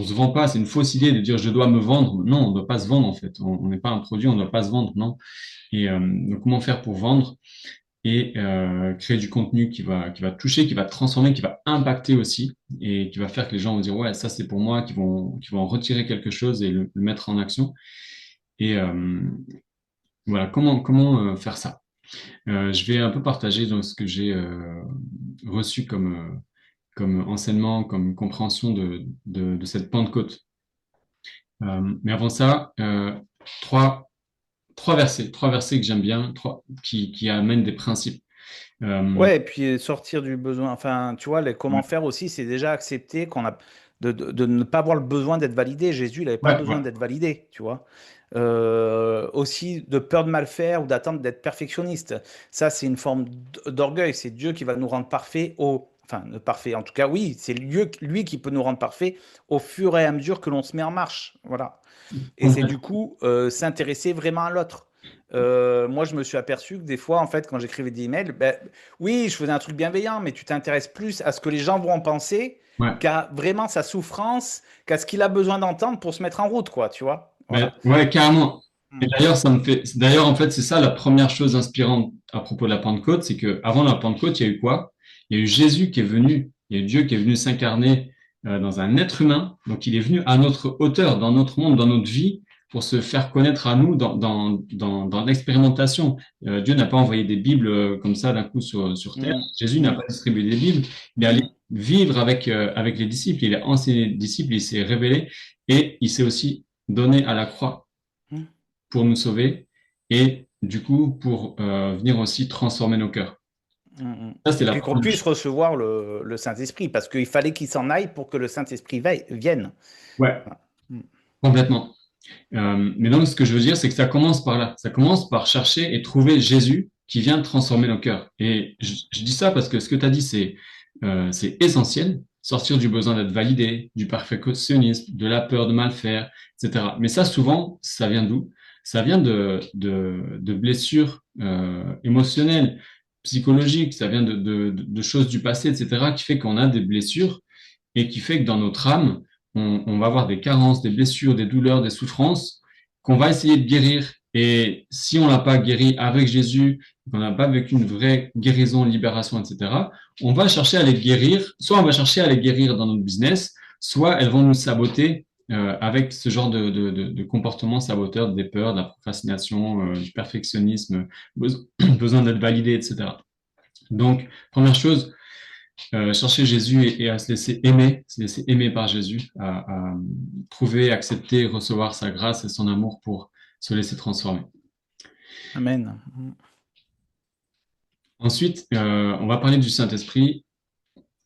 se vend pas, c'est une fausse idée de dire je dois me vendre. Non, on ne doit pas se vendre en fait. On n'est pas un produit, on ne doit pas se vendre, non. Et donc comment faire pour vendre? Et créer du contenu qui va toucher, qui va transformer, qui va impacter aussi et qui va faire que les gens vont dire ouais ça c'est pour moi, qui vont en retirer quelque chose et le mettre en action. Et voilà comment faire ça. Je vais un peu partager donc ce que j'ai reçu comme enseignement, comme compréhension de cette Pentecôte. Mais avant ça, trois versets que j'aime bien, qui amènent des principes. Euh, Ouais, et puis sortir du besoin. Enfin, tu vois, comment ouais, faire aussi, c'est déjà accepter qu'on a de ne pas avoir le besoin d'être validé. Jésus, il n'avait pas ouais, besoin ouais. d'être validé, tu vois. Aussi de peur de mal faire ou d'attendre d'être perfectionniste. Ça, c'est une forme d'orgueil. C'est Dieu qui va nous rendre parfaits enfin, parfait. En tout cas, oui, c'est lui qui peut nous rendre parfaits au fur et à mesure que l'on se met en marche. Voilà. Et c'est du coup s'intéresser vraiment à l'autre. Moi, je me suis aperçu que des fois, en fait, quand j'écrivais des emails, ben, oui, je faisais un truc bienveillant, mais tu t'intéresses plus à ce que les gens vont en penser Ouais. qu'à vraiment sa souffrance, qu'à ce qu'il a besoin d'entendre pour se mettre en route, quoi, tu vois. Mais, Voilà. ouais, carrément. Et Mm. d'ailleurs, d'ailleurs, en fait, c'est ça la première chose inspirante à propos de la Pentecôte, c'est que avant la Pentecôte, il y a eu quoi? Il y a eu Jésus qui est venu, il y a eu Dieu qui est venu s'incarner dans un être humain. Donc, il est venu à notre hauteur, dans notre monde, dans notre vie, pour se faire connaître à nous dans l'expérimentation. Dieu n'a pas envoyé des Bibles comme ça d'un coup sur terre. Mm. Jésus n'a Mm. pas distribué des Bibles. Il est allé Mm. vivre avec les disciples. Il a enseigné les disciples, il s'est révélé et il s'est aussi donné à la croix Mm. pour nous sauver et du coup pour venir aussi transformer nos cœurs. Mm. Mm. Ça, c'est Et la puis qu'on première puisse chose. recevoir le Saint-Esprit, parce qu'il fallait qu'il s'en aille pour que le Saint-Esprit vienne. Ouais, Voilà. Mm. complètement. Mais donc, ce que je veux dire, c'est que ça commence par là. Ça commence par chercher et trouver Jésus qui vient transformer nos cœurs. Et je dis ça parce que ce que tu as dit, c'est essentiel. Sortir du besoin d'être validé, du perfectionnisme, de la peur de mal faire, etc. Mais ça, souvent, ça vient d'où? Ça vient de blessures émotionnelles, psychologiques, ça vient de choses du passé, etc., qui fait qu'on a des blessures et qui fait que dans notre âme, on va avoir des carences, des blessures, des douleurs, des souffrances qu'on va essayer de guérir. Et si on l'a pas guéri avec Jésus, qu'on n'a pas vécu une vraie guérison, libération, etc., on va chercher à les guérir. Soit on va chercher à les guérir dans notre business, soit elles vont nous saboter avec ce genre de comportement saboteur, des peurs, de la procrastination, du perfectionnisme, besoin d'être validé, etc. Donc, première chose, chercher Jésus et à se laisser aimer par Jésus, à trouver, accepter, recevoir sa grâce et son amour pour se laisser transformer. Amen. Mm. Ensuite, on va parler du Saint-Esprit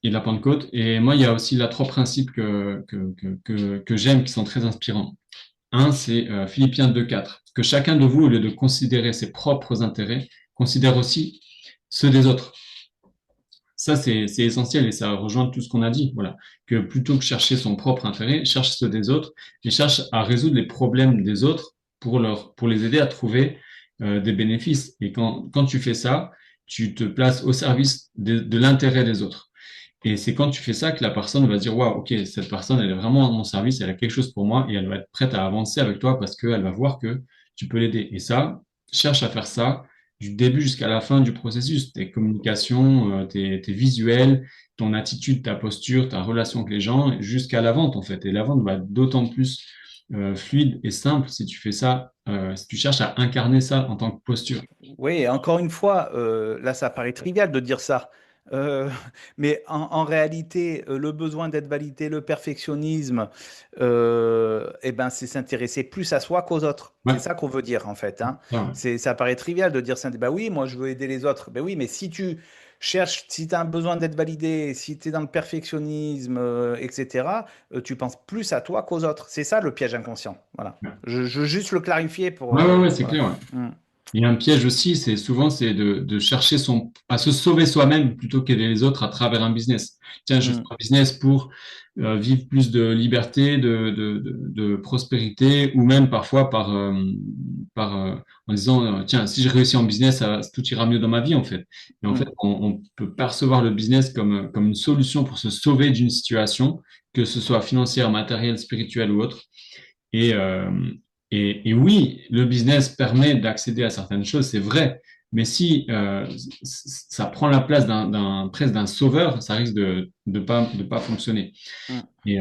et de la Pentecôte. Et moi, il y a aussi là trois principes que j'aime, qui sont très inspirants. Un, c'est Philippiens 2,4, que chacun de vous, au lieu de considérer ses propres intérêts, considère aussi ceux des autres. Ça, c'est essentiel et ça rejoint tout ce qu'on a dit. Voilà. Que plutôt que chercher son propre intérêt, cherche ceux des autres et cherche à résoudre les problèmes des autres pour les aider à trouver des bénéfices. Et quand tu fais ça, tu te places au service de l'intérêt des autres. Et c'est quand tu fais ça que la personne va dire, waouh, ok, cette personne, elle est vraiment à mon service, elle a quelque chose pour moi et elle va être prête à avancer avec toi parce qu'elle va voir que tu peux l'aider. Et ça, cherche à faire ça du début jusqu'à la fin du processus. Tes communications, tes visuels, ton attitude, ta posture, ta relation avec les gens, jusqu'à la vente, en fait. Et la vente va être d'autant plus fluide et simple si tu fais ça, si tu cherches à incarner ça en tant que posture. Oui, encore une fois, là, ça paraît trivial de dire ça. Euh, mais en réalité, le besoin d'être validé, le perfectionnisme, eh ben, c'est s'intéresser plus à soi qu'aux autres. C'est Ouais, ça qu'on veut dire, en fait, hein. ça, ouais. Ça paraît trivial de dire ça. Bah oui, moi, je veux aider les autres. Ben oui, mais si tu cherches, si tu as un besoin d'être validé, si tu es dans le perfectionnisme, etc., tu penses plus à toi qu'aux autres. C'est ça le piège inconscient. Voilà. Ouais, Je veux juste le clarifier pour. ouais, c'est Voilà. clair, ouais. Mm. Il y a un piège aussi, c'est de chercher à se sauver soi-même plutôt qu'aider les autres à travers un business. Tiens, je fais Mm. un business pour vivre plus de liberté, de prospérité, ou même parfois en disant, tiens, si je réussis en business, tout ira mieux dans ma vie, en fait. Et en fait, Mm. on peut percevoir le business comme une solution pour se sauver d'une situation, que ce soit financière, matérielle, spirituelle ou autre. Et, euh, et oui, le business permet d'accéder à certaines choses, c'est vrai. Mais si ça prend la place presque d'un sauveur, ça risque de pas fonctionner. Mm. Et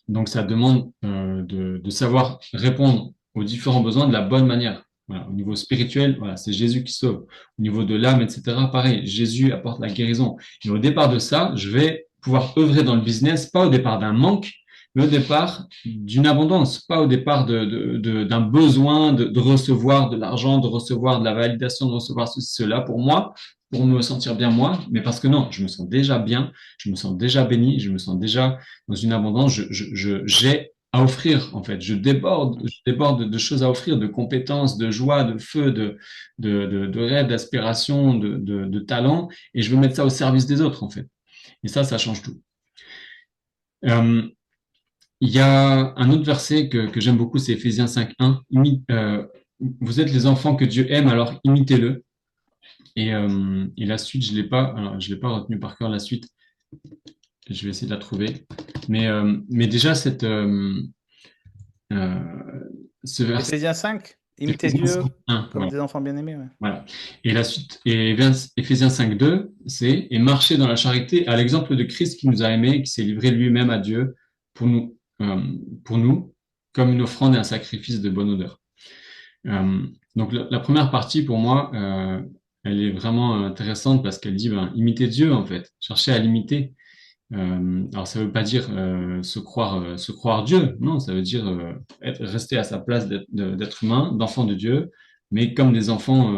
donc, ça demande de savoir répondre aux différents besoins de la bonne manière. Voilà. Au niveau spirituel, voilà, c'est Jésus qui sauve. Au niveau de l'âme, etc., pareil, Jésus apporte la guérison. Et au départ de ça, je vais pouvoir œuvrer dans le business, pas au départ d'un manque, mais au départ d'une abondance, pas au départ d'un besoin de recevoir de l'argent, de recevoir de la validation, de recevoir ceci, cela pour moi, pour me sentir bien moi, mais parce que non, je me sens déjà bien, je me sens déjà béni, je me sens déjà dans une abondance, j'ai à offrir, en fait. Je déborde de choses à offrir, de compétences, de joie, de feu, de rêves, d'aspirations, de talents, et je veux mettre ça au service des autres, en fait. Et ça change tout. Euh, il y a un autre verset que j'aime beaucoup, c'est Éphésiens 5.1. vous êtes les enfants que Dieu aime, alors imitez-le. Et la suite, je l'ai pas retenu par cœur la suite. Je vais essayer de la trouver. Mais déjà, euh, ce verset, Éphésiens 5, imitez Éphésiens Dieu 5:1, comme voilà. des enfants bien-aimés. Ouais. Voilà. Et la suite, et Éphésiens 5:2, c'est et marcher dans la charité à l'exemple de Christ qui nous a aimés, qui s'est livré lui-même à Dieu pour nous, euh, pour nous, comme une offrande et un sacrifice de bonne odeur. Euh, donc la première partie pour moi, elle est vraiment intéressante parce qu'elle dit ben, imiter Dieu en fait, chercher à l'imiter. Alors ça veut pas dire se croire Dieu, non, ça veut dire rester à sa place d'être humain, d'enfant de Dieu, mais comme des enfants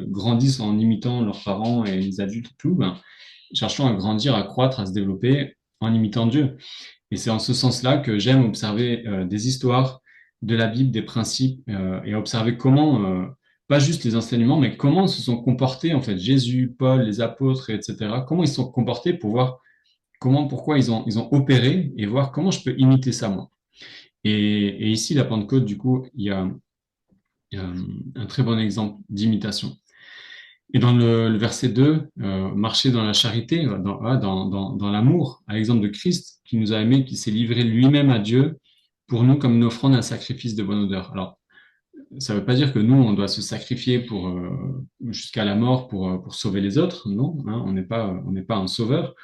grandissent en imitant leurs parents et les adultes et tout, ben, cherchons à grandir, à croître, à se développer en imitant Dieu. Et c'est en ce sens-là que j'aime observer des histoires de la Bible, des principes, et observer comment, pas juste les enseignements, mais comment se sont comportés en fait Jésus, Paul, les apôtres, etc. Comment ils se sont comportés pour voir pourquoi ils ont opéré et voir comment je peux imiter ça moi. Et ici, la Pentecôte, du coup, il y a un très bon exemple d'imitation. Et dans le verset 2, marcher dans la charité, dans l'amour, à l'exemple de Christ qui nous a aimés, qui s'est livré lui-même à Dieu pour nous comme une offrande, un sacrifice de bonne odeur. Alors, ça ne veut pas dire que nous, on doit se sacrifier jusqu'à la mort pour sauver les autres. Non, hein, on n'est pas un sauveur.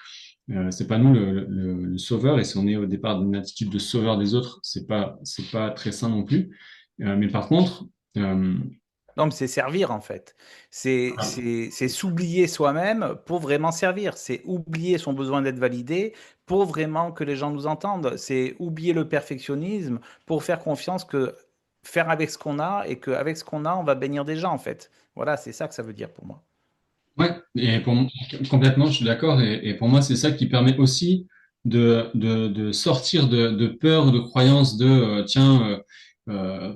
C'est pas nous le sauveur. Et si on est au départ d'une attitude de sauveur des autres, c'est pas très sain non plus. Mais par contre, euh, Non, mais c'est servir en fait. C'est s'oublier soi-même pour vraiment servir. C'est oublier son besoin d'être validé pour vraiment que les gens nous entendent. C'est oublier le perfectionnisme pour faire confiance que faire avec ce qu'on a et qu'avec ce qu'on a, on va bénir des gens en fait. Voilà, c'est ça que ça veut dire pour moi. ouais, complètement, je suis d'accord. Et pour moi, c'est ça qui permet aussi de sortir de peur, de croyances tiens,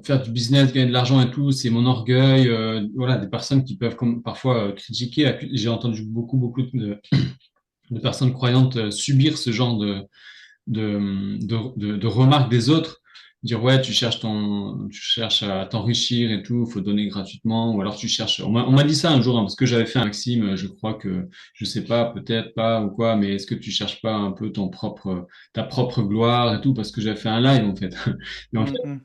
faire du business, gagner de l'argent et tout, c'est mon orgueil. Voilà, des personnes qui peuvent parfois critiquer. J'ai entendu beaucoup de personnes croyantes subir ce genre de remarques des autres, dire ouais, tu cherches à t'enrichir et tout, faut donner gratuitement, ou alors tu cherches. On m'a dit ça un jour, hein, parce que j'avais fait un Maxime, je crois que, je sais pas, peut-être pas ou quoi, mais est-ce que tu cherches pas un peu ta propre gloire et tout, parce que j'avais fait un live en fait. Mais en fait, Mm, mm.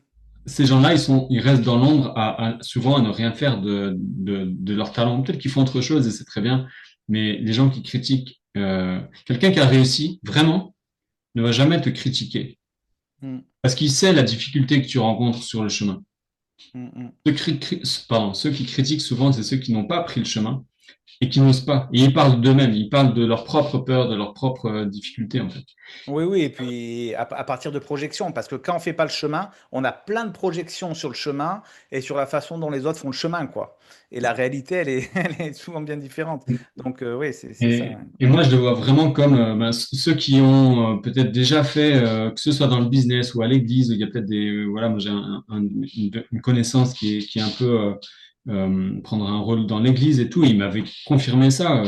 ces gens-là, ils restent dans l'ombre souvent à ne rien faire de leur talent. Peut-être qu'ils font autre chose et c'est très bien, mais les gens qui critiquent, quelqu'un qui a réussi vraiment ne va jamais te critiquer Mm, parce qu'il sait la difficulté que tu rencontres sur le chemin. mm, mm. Ceux qui critiquent souvent, c'est ceux qui n'ont pas pris le chemin et qui n'osent pas. Et ils parlent d'eux-mêmes, ils parlent de leur propre peur, de leurs propres difficultés, en fait. Oui, oui, et puis à partir de projections, parce que quand on fait pas le chemin, on a plein de projections sur le chemin et sur la façon dont les autres font le chemin, quoi. Et la réalité, elle est souvent bien différente. Donc, oui, c'est ça. Ouais. Et moi, je le vois vraiment comme ben, ceux qui ont peut-être déjà fait, que ce soit dans le business ou à l'église, il y a peut-être voilà, moi j'ai une connaissance qui est un peu prendre un rôle dans l'église et tout, et il m'avait confirmé ça.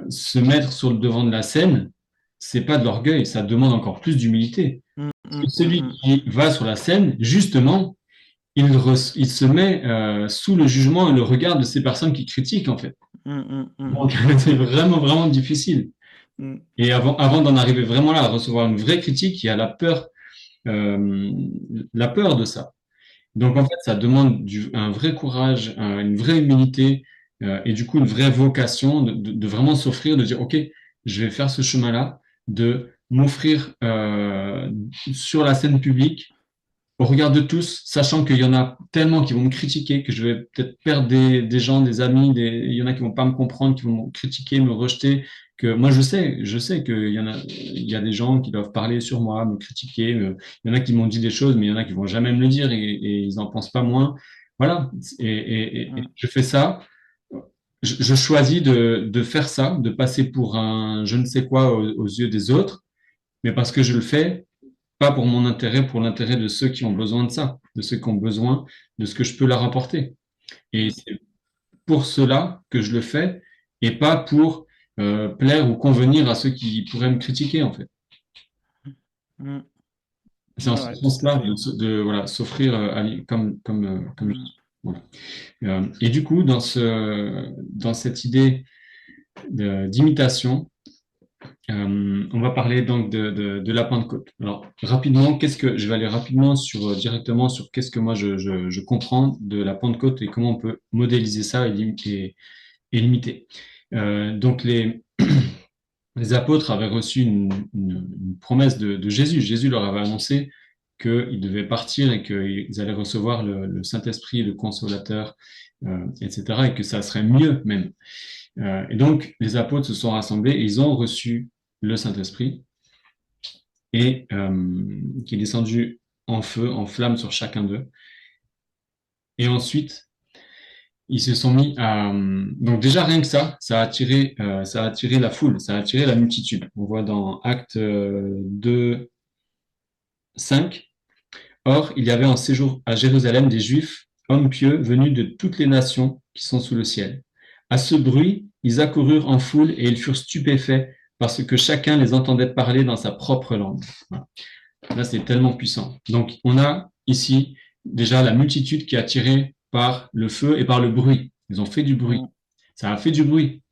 Se mettre sur le devant de la scène, c'est pas de l'orgueil, ça demande encore plus d'humilité. Mm, Parce que mm, mm, celui mm. qui va sur la scène, justement, il se met sous le jugement et le regard de ces personnes qui critiquent, en fait. Mm, mm, mm, Donc, c'est vraiment difficile. mm, Et avant d'en arriver vraiment là, à recevoir une vraie critique, il y a euh, la peur de ça. Donc, en mm, fait, ça demande un vrai courage, une vraie humilité, et du coup, une vraie vocation de vraiment s'offrir, de dire, OK, je vais faire ce chemin-là, de m'offrir sur la scène publique au regard de tous, sachant qu'il y en a tellement qui vont me critiquer, que je vais peut-être perdre des gens, des amis, il y en a qui vont pas me comprendre, qui vont me critiquer, me rejeter, que moi je sais il y a des gens qui doivent parler sur moi, me critiquer, il y en a qui m'ont dit des choses, mais il y en a qui vont jamais me le dire et ils en pensent pas moins. Voilà. Et mm, je fais ça. Je choisis de faire ça, de passer pour un je ne sais quoi aux yeux des autres, mais parce que je le fais pas pour mon intérêt, pour l'intérêt de ceux qui ont besoin de ça, de ceux qui ont besoin de ce que je peux leur apporter. Et mm, c'est pour cela que je le fais et pas pour plaire ou convenir à ceux qui pourraient me critiquer, en fait. mm. C'est en Ouais, ce ouais, tout à sens-là fait. voilà, s'offrir comme Mm. Voilà. Et du coup, dans cette idée d'imitation, on va parler donc de la Pentecôte. Alors, rapidement, je vais aller rapidement directement sur qu'est-ce que moi je comprends de la Pentecôte et comment on peut modéliser ça et l'imiter. Donc, les apôtres avaient reçu une promesse de Jésus. Jésus leur avait annoncé qu'ils devaient partir et qu'ils allaient recevoir le Saint-Esprit, le Consolateur, etc., et que ça serait mieux même. Et donc, les apôtres se sont rassemblés et ils ont reçu le Saint-Esprit et qui est descendu en feu, en flamme sur chacun d'eux. Et ensuite, ils se sont mis à... Donc déjà, rien que ça a attiré la foule, ça a attiré la multitude. On voit dans Actes 2, 5. Or, il y avait en séjour à Jérusalem des Juifs, hommes pieux, venus de toutes les nations qui sont sous le ciel. À ce bruit, ils accoururent en foule et ils furent stupéfaits parce que chacun les entendait parler dans sa propre langue. Voilà. Là, c'est tellement puissant. Donc, on a ici déjà la multitude qui est attirée par le feu et par le bruit. Ils ont fait du bruit. Ça a fait du bruit.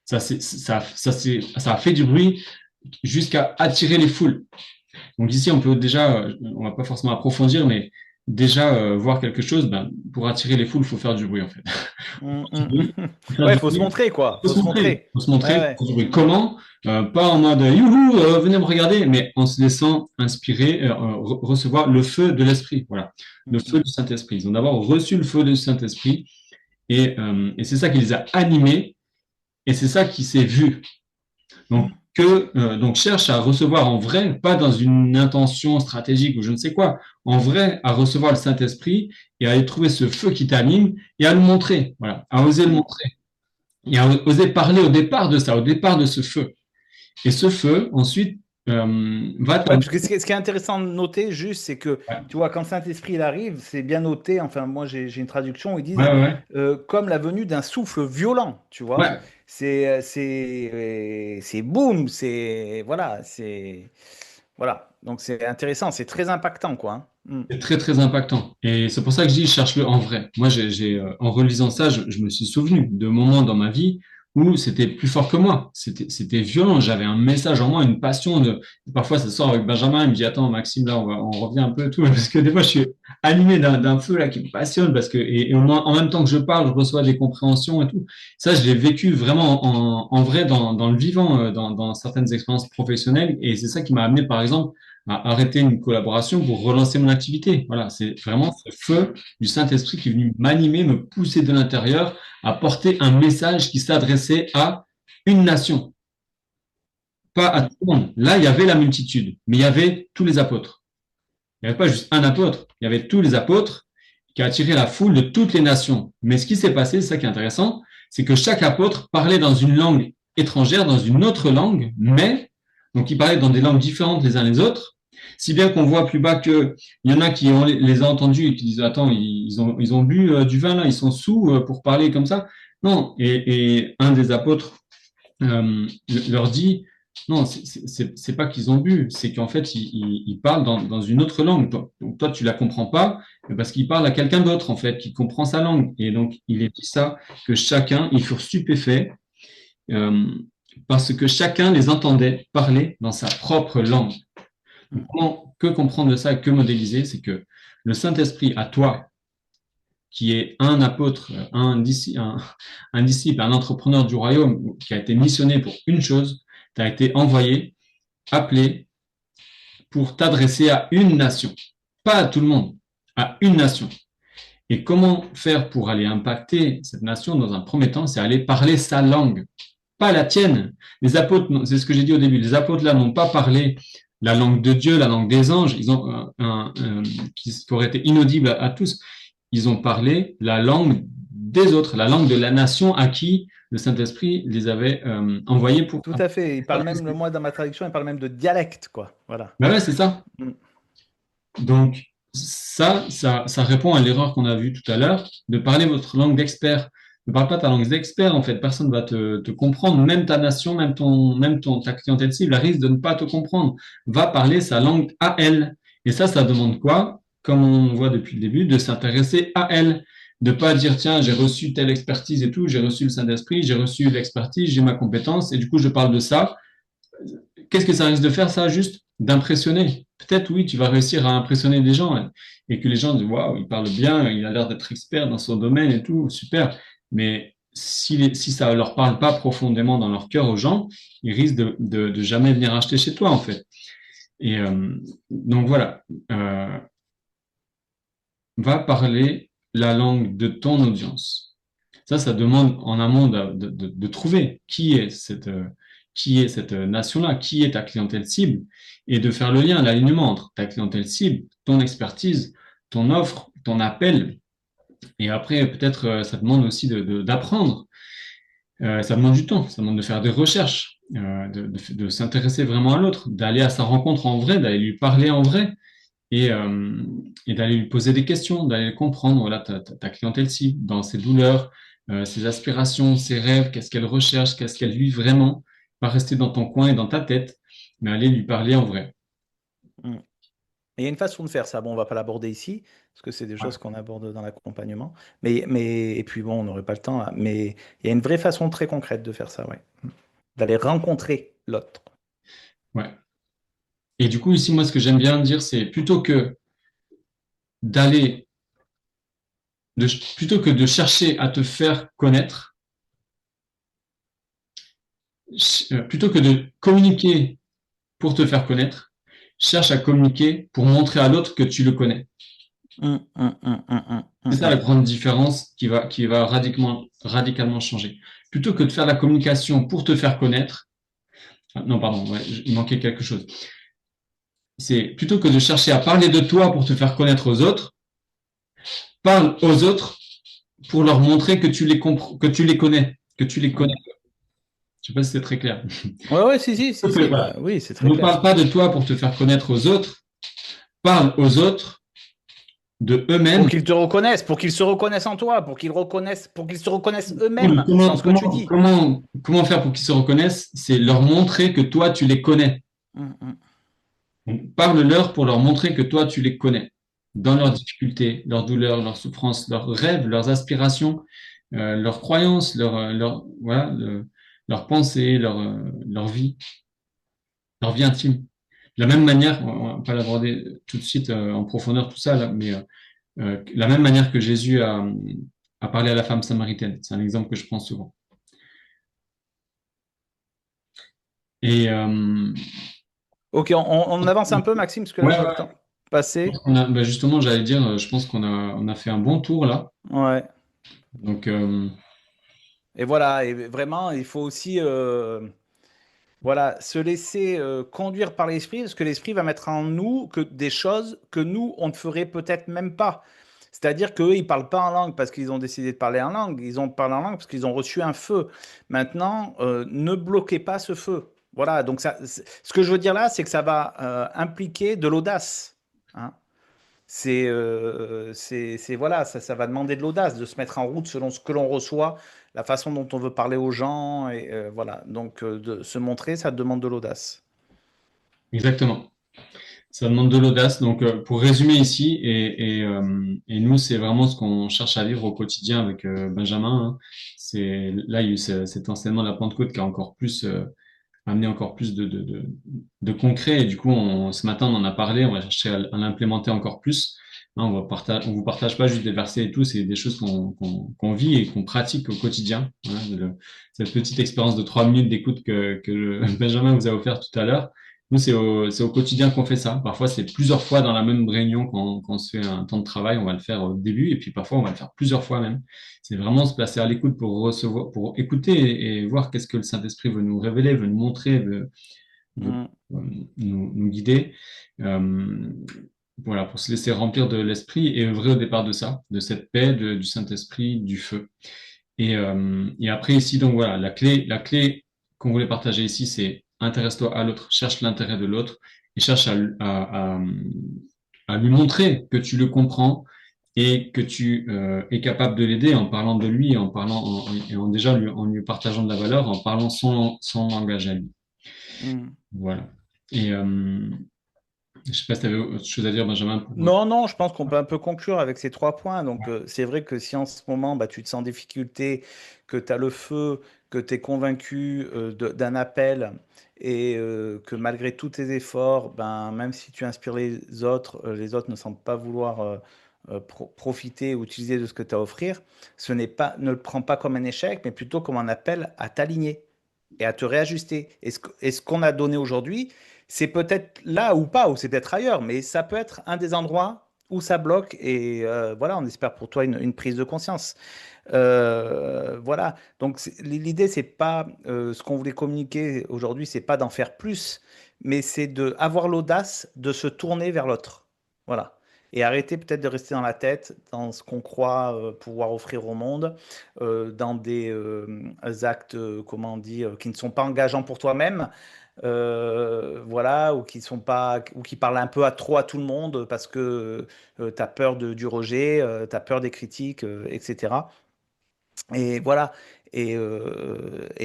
Ça a fait du bruit jusqu'à attirer les foules. Donc ici, on peut déjà, on va pas forcément approfondir, mais déjà voir quelque chose, ben, pour attirer les foules, il faut faire du bruit en fait. Faire Ouais, du il faut se bruit. montrer, quoi. Faut Faut se se montrer, montrer. faut se Ouais, montrer, ouais. faut se montrer. Comment? Pas en mode youhou, venez me regarder, mais en se laissant inspirer, recevoir le feu de l'esprit. Voilà, le feu du Saint-Esprit. Ils ont d'abord reçu le feu du Saint-Esprit et c'est ça qui les a animés et c'est ça qui s'est vu. Donc cherche à recevoir en vrai, pas dans une intention stratégique ou je ne sais quoi, en vrai à recevoir le Saint-Esprit et à aller trouver ce feu qui t'anime et à le montrer, voilà, à oser le montrer et à oser parler au départ de ça, au départ de ce feu. Et ce feu, ensuite, va Ouais, t'amener. parce que ce qui est intéressant de noter juste, c'est que, tu vois, quand le Saint-Esprit il arrive, c'est bien noté, enfin, moi j'ai une traduction, ils Ouais, disent ouais, comme la venue d'un souffle violent, tu vois. ouais. C'est boum, voilà. Donc c'est intéressant, c'est très impactant, quoi. Hein. C'est très, très impactant. Et c'est pour ça que je dis, cherche-le en vrai. Moi, en relisant ça, je me suis souvenu de moments dans ma vie où c'était plus fort que moi. C'était violent. J'avais un message en moi, une passion parfois, ça sort avec Benjamin. Il me dit, attends, Maxime, là, on revient un peu et tout. Parce que des fois, je suis animé d'un feu, là, qui me passionne et en même temps que je parle, je reçois des compréhensions et tout. Ça, je l'ai vécu vraiment en vrai, dans le vivant, dans certaines expériences professionnelles. Et c'est ça qui m'a amené, par exemple, à arrêter une collaboration pour relancer mon activité. Voilà, c'est vraiment ce feu du Saint-Esprit qui est venu m'animer, me pousser de l'intérieur à porter un message qui s'adressait à une nation, pas à tout le monde. Là, il y avait la multitude, mais il y avait tous les apôtres. Il n'y avait pas juste un apôtre, il y avait tous les apôtres qui a attiré la foule de toutes les nations. Mais ce qui s'est passé, c'est ça qui est intéressant, c'est que chaque apôtre parlait dans une langue étrangère, dans une autre langue, mais donc ils parlaient dans des langues différentes les uns les autres, si bien qu'on voit plus bas que il y en a qui les ont entendus et qui disent attends ils ont bu du vin là, ils sont sous pour parler comme ça. Non, et un des apôtres leur dit non, c'est pas qu'ils ont bu, c'est qu'en fait, ils parlent dans une autre langue. Donc, toi, tu la comprends pas, parce qu'il parle à quelqu'un d'autre, en fait, qui comprend sa langue. Et donc, il est dit ça, que chacun, ils furent stupéfaits, euh, parce que chacun les entendait parler dans sa propre langue. Donc, que comprendre de ça et que modéliser? C'est que le Saint-Esprit, à toi, qui est un apôtre, un disciple, un entrepreneur du royaume, qui a été missionné pour une chose, tu as été envoyé, appelé pour t'adresser à une nation. Pas à tout le monde, à une nation. Et comment faire pour aller impacter cette nation dans un premier temps? C'est aller parler sa langue, pas la tienne. Les apôtres, c'est ce que j'ai dit au début, les apôtres là n'ont pas parlé la langue de Dieu, la langue des anges, ils ont qui aurait été inaudible à tous. Ils ont parlé la langue des autres, la langue de la nation à qui le Saint-Esprit les avait envoyés pour. Tout à fait. Il parle même, moi dans ma traduction, il parle même de dialecte, quoi. Voilà. Ben ouais, c'est ça. Mm. Donc, ça répond à l'erreur qu'on a vue tout à l'heure, de parler votre langue d'expert. Ne parle pas ta langue d'expert, en fait. Personne ne va te comprendre. Même ta nation, ta clientèle cible risque de ne pas te comprendre. Va parler sa langue à elle. Et ça demande quoi? Comme on voit depuis le début, de s'intéresser à elle, De pas dire, tiens, j'ai reçu telle expertise et tout, j'ai reçu le Saint-Esprit, j'ai reçu l'expertise, j'ai ma compétence, et du coup, je parle de ça. Qu'est-ce que ça risque de faire, ça? Juste d'impressionner. Peut-être, oui, tu vas réussir à impressionner des gens, hein, et que les gens disent, waouh, il parle bien, il a l'air d'être expert dans son domaine et tout, super. Mais si ça leur parle pas profondément dans leur cœur aux gens, ils risquent de jamais venir acheter chez toi, en fait. Et donc voilà, va parler la langue de ton audience. Ça demande en amont de trouver qui est cette nation-là, qui est ta clientèle cible, et de faire le lien, l'alignement entre ta clientèle cible, ton expertise, ton offre, ton appel. Et après, peut-être, ça demande aussi d'apprendre. Ça demande du temps, ça demande de faire des recherches, de s'intéresser vraiment à l'autre, d'aller à sa rencontre en vrai, d'aller lui parler en vrai, et, euh, et d'aller lui poser des questions, d'aller comprendre voilà, ta clientèle cible, dans ses douleurs, ses aspirations, ses rêves, qu'est-ce qu'elle recherche, qu'est-ce qu'elle vit vraiment, pas rester dans ton coin et dans ta tête, mais aller lui parler en vrai. Mm. Et il y a une façon de faire ça. Bon, on va pas l'aborder ici, parce que c'est des Ouais. choses qu'on aborde dans l'accompagnement. Et puis bon, on n'aurait pas le temps là. Mais il y a une vraie façon très concrète de faire ça, ouais. D'aller rencontrer l'autre. Ouais. Et du coup, ici, moi, ce que j'aime bien dire, c'est d'aller, plutôt que de chercher à te faire connaître, plutôt que de communiquer pour te faire connaître, cherche à communiquer pour montrer à l'autre que tu le connais. C'est ça la grande différence qui va radicalement changer. Plutôt que de faire la communication pour te faire connaître, non, pardon, ouais, il manquait quelque chose. C'est plutôt que de chercher à parler de toi pour te faire connaître aux autres, parle aux autres pour leur montrer que tu les que tu les connais, que tu les connais. Mm. Je sais pas si c'est très clair. Ouais, ouais, si, si, si, si. Voilà. Bah, oui, c'est très Ne clair. parle pas de toi pour te faire connaître aux autres, parle aux autres de Pour eux-mêmes. qu'ils te reconnaissent, pour qu'ils se reconnaissent en toi, pour qu'ils se reconnaissent eux-mêmes dans ce que tu dis. Comment faire pour qu'ils se reconnaissent? C'est leur montrer que toi, tu les connais. Mm, mm, Donc, parle-leur pour leur montrer que toi, tu les connais. Dans leurs mm, difficultés, leurs douleurs, leurs souffrances, leurs rêves, leurs aspirations, leurs croyances, voilà, leurs pensées, leur vie, leur vie intime. De la même manière, on va pas l'aborder tout de suite en profondeur tout ça, là, mais la même manière que Jésus a parlé à la femme samaritaine. C'est un exemple que je prends souvent. Et Ok, on avance un peu, Maxime, parce que là, ouais, je vois le ouais. temps passer. Bah justement, j'allais dire, je pense on a fait un bon tour là. Ouais. Donc, Et voilà, et vraiment, il faut aussi voilà, se laisser conduire par l'esprit, parce que l'esprit va mettre en nous que des choses que nous, on ne ferait peut-être même pas. C'est-à-dire qu'eux, ils ne parlent pas en langue parce qu'ils ont décidé de parler en langue. Ils ont parlé en langue parce qu'ils ont reçu un feu. Maintenant, ne bloquez pas ce feu. Voilà, donc ça, ce que je veux dire là, c'est que ça va impliquer de l'audace. Hein. Voilà, ça va demander de l'audace, de se mettre en route selon ce que l'on reçoit, la façon dont on veut parler aux gens, et voilà. Donc, de se montrer, ça demande de l'audace. exactement. Ça demande de l'audace. Donc, pour résumer ici, et nous, c'est vraiment ce qu'on cherche à vivre au quotidien avec Benjamin. Hein. Là, il y a eu cet enseignement de la Pentecôte qui a encore plus amené encore plus de concret. Et du coup, ce matin, on en a parlé. On va chercher à l'implémenter encore plus. Hein, on vous partage pas juste des versets et tout. C'est des choses qu'on vit et qu'on pratique au quotidien. Voilà, cette petite expérience de 3 minutes d'écoute que Benjamin vous a offert tout à l'heure. Nous, c'est au quotidien qu'on fait ça. Parfois, c'est plusieurs fois dans la même réunion quand on se fait un temps de travail. On va le faire au début et puis parfois, on va le faire plusieurs fois même. C'est vraiment se placer à l'écoute pour recevoir, pour écouter et voir qu'est-ce que le Saint-Esprit veut nous révéler, veut nous montrer, veut, Mm, nous guider. Euh, voilà, pour se laisser remplir de l'Esprit et œuvrer au départ de ça, de cette paix, du Saint-Esprit, du feu. Et après ici, donc voilà, la clé qu'on voulait partager ici, c'est intéresse-toi à l'autre, cherche l'intérêt de l'autre et cherche à lui montrer que tu le comprends et que tu es capable de l'aider en parlant de lui, en parlant et déjà en lui partageant de la valeur, en parlant son langage à lui. mm. Voilà. Et Je sais pas si tu avais autre chose à dire, Benjamin, pour... Non, non, je pense qu'on peut un peu conclure avec ces 3 points. Donc, c'est vrai que si en ce moment, bah, tu te sens en difficulté, que tu as le feu, que tu es convaincu d'un appel et que malgré tous tes efforts, ben, même si tu inspires les autres ne semblent pas vouloir profiter ou utiliser de ce que tu as à offrir, ne le prends pas comme un échec, mais plutôt comme un appel à t'aligner et à te réajuster. Et ce qu'on a donné aujourd'hui, c'est peut-être là ou pas, ou c'est peut-être ailleurs, mais ça peut être un des endroits où ça bloque. Et voilà, on espère pour toi une prise de conscience. Voilà. Donc l'idée, c'est pas ce qu'on voulait communiquer aujourd'hui, c'est pas d'en faire plus, mais c'est de avoir l'audace de se tourner vers l'autre. Voilà. Et arrêter peut-être de rester dans la tête, dans ce qu'on croit pouvoir offrir au monde, dans des actes, comment on dit, qui ne sont pas engageants pour toi-même, voilà, ou qui sont pas, ou qui parlent un peu à trop à tout le monde parce que tu as peur du rejet, tu as peur des critiques, etc. Et voilà. Et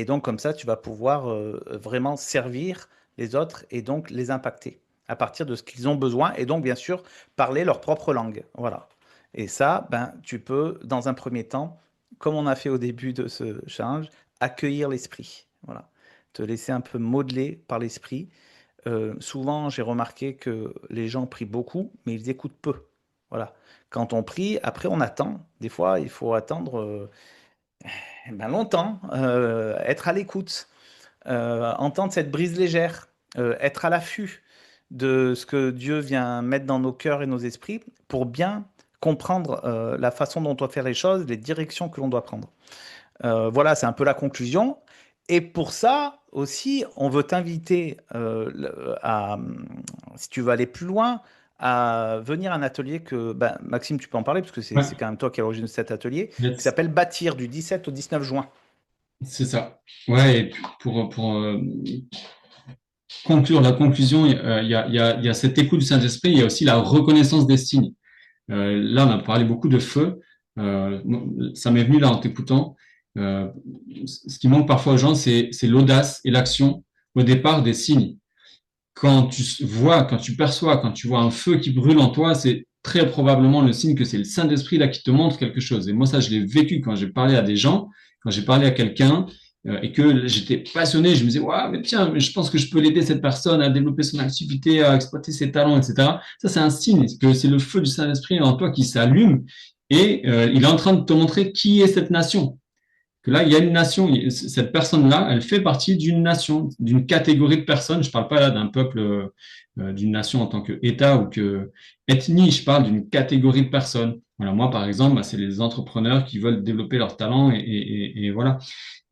donc, comme ça, tu vas pouvoir vraiment servir les autres et donc les impacter à partir de ce qu'ils ont besoin et donc, bien sûr, parler leur propre langue. Voilà. Et ça, ben, tu peux, dans un premier temps, comme on a fait au début de ce challenge, accueillir l'esprit. Voilà. Te laisser un peu modeler par l'esprit. Souvent, j'ai remarqué que les gens prient beaucoup, mais ils écoutent peu. Voilà. Quand on prie, après, on attend. Des fois, il faut attendre. Ben, longtemps, être à l'écoute, entendre cette brise légère, être à l'affût de ce que Dieu vient mettre dans nos cœurs et nos esprits pour bien comprendre la façon dont on doit faire les choses, les directions que l'on doit prendre. Voilà, c'est un peu la conclusion. Et pour ça aussi, on veut t'inviter si tu veux aller plus loin, à venir à un atelier que, ben, Maxime, tu peux en parler, parce que c'est Ouais, quand même toi qui es à l'origine de cet atelier, qui yes, s'appelle Bâtir du 17 au 19 juin. c'est ça. Ouais, et pour conclure la conclusion, il y a cette écoute du Saint-Esprit, il y a aussi la reconnaissance des signes. Là, on a parlé beaucoup de feu. Ça m'est venu là en t'écoutant. Euh, Ce qui manque parfois aux gens, c'est l'audace et l'action au départ des signes. Quand tu vois, quand tu perçois, quand tu vois un feu qui brûle en toi, c'est très probablement le signe que c'est le Saint-Esprit là qui te montre quelque chose. Et moi, ça, je l'ai vécu quand j'ai parlé à des gens, quand j'ai parlé à quelqu'un et que j'étais passionné. Je me disais, ouais, mais tiens, je pense que je peux l'aider cette personne à développer son activité, à exploiter ses talents, etc. Ça, c'est un signe que c'est le feu du Saint-Esprit en toi qui s'allume et il est en train de te montrer qui est cette nation que là, il y a une nation. Cette personne-là, elle fait partie d'une nation, d'une catégorie de personnes. Je ne parle pas là d'un peuple, d'une nation en tant qu'État ou que ethnie. Je parle d'une catégorie de personnes. Voilà, moi, par exemple, bah, c'est les entrepreneurs qui veulent développer leurs talents et voilà.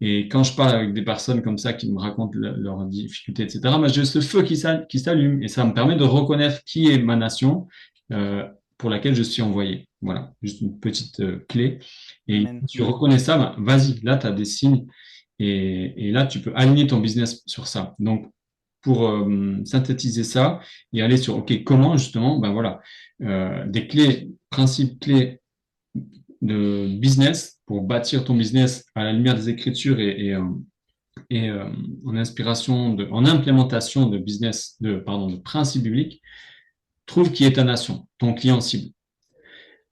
Et quand je parle avec des personnes comme ça qui me racontent leurs difficultés, etc., bah, j'ai ce feu qui s'allume et ça me permet de reconnaître qui est ma nation euh, pour laquelle je suis envoyé. Voilà, juste une petite clé. Et Amen. quand tu reconnais ça, bah, vas-y, là, tu as des signes et là, tu peux aligner ton business sur ça. Donc, pour synthétiser ça et aller sur, OK, comment justement, ben voilà, des clés, principes clés de business pour bâtir ton business à la lumière des Écritures et en inspiration en implémentation de business, pardon, de principes bibliques, trouve qui est ta nation, ton client cible.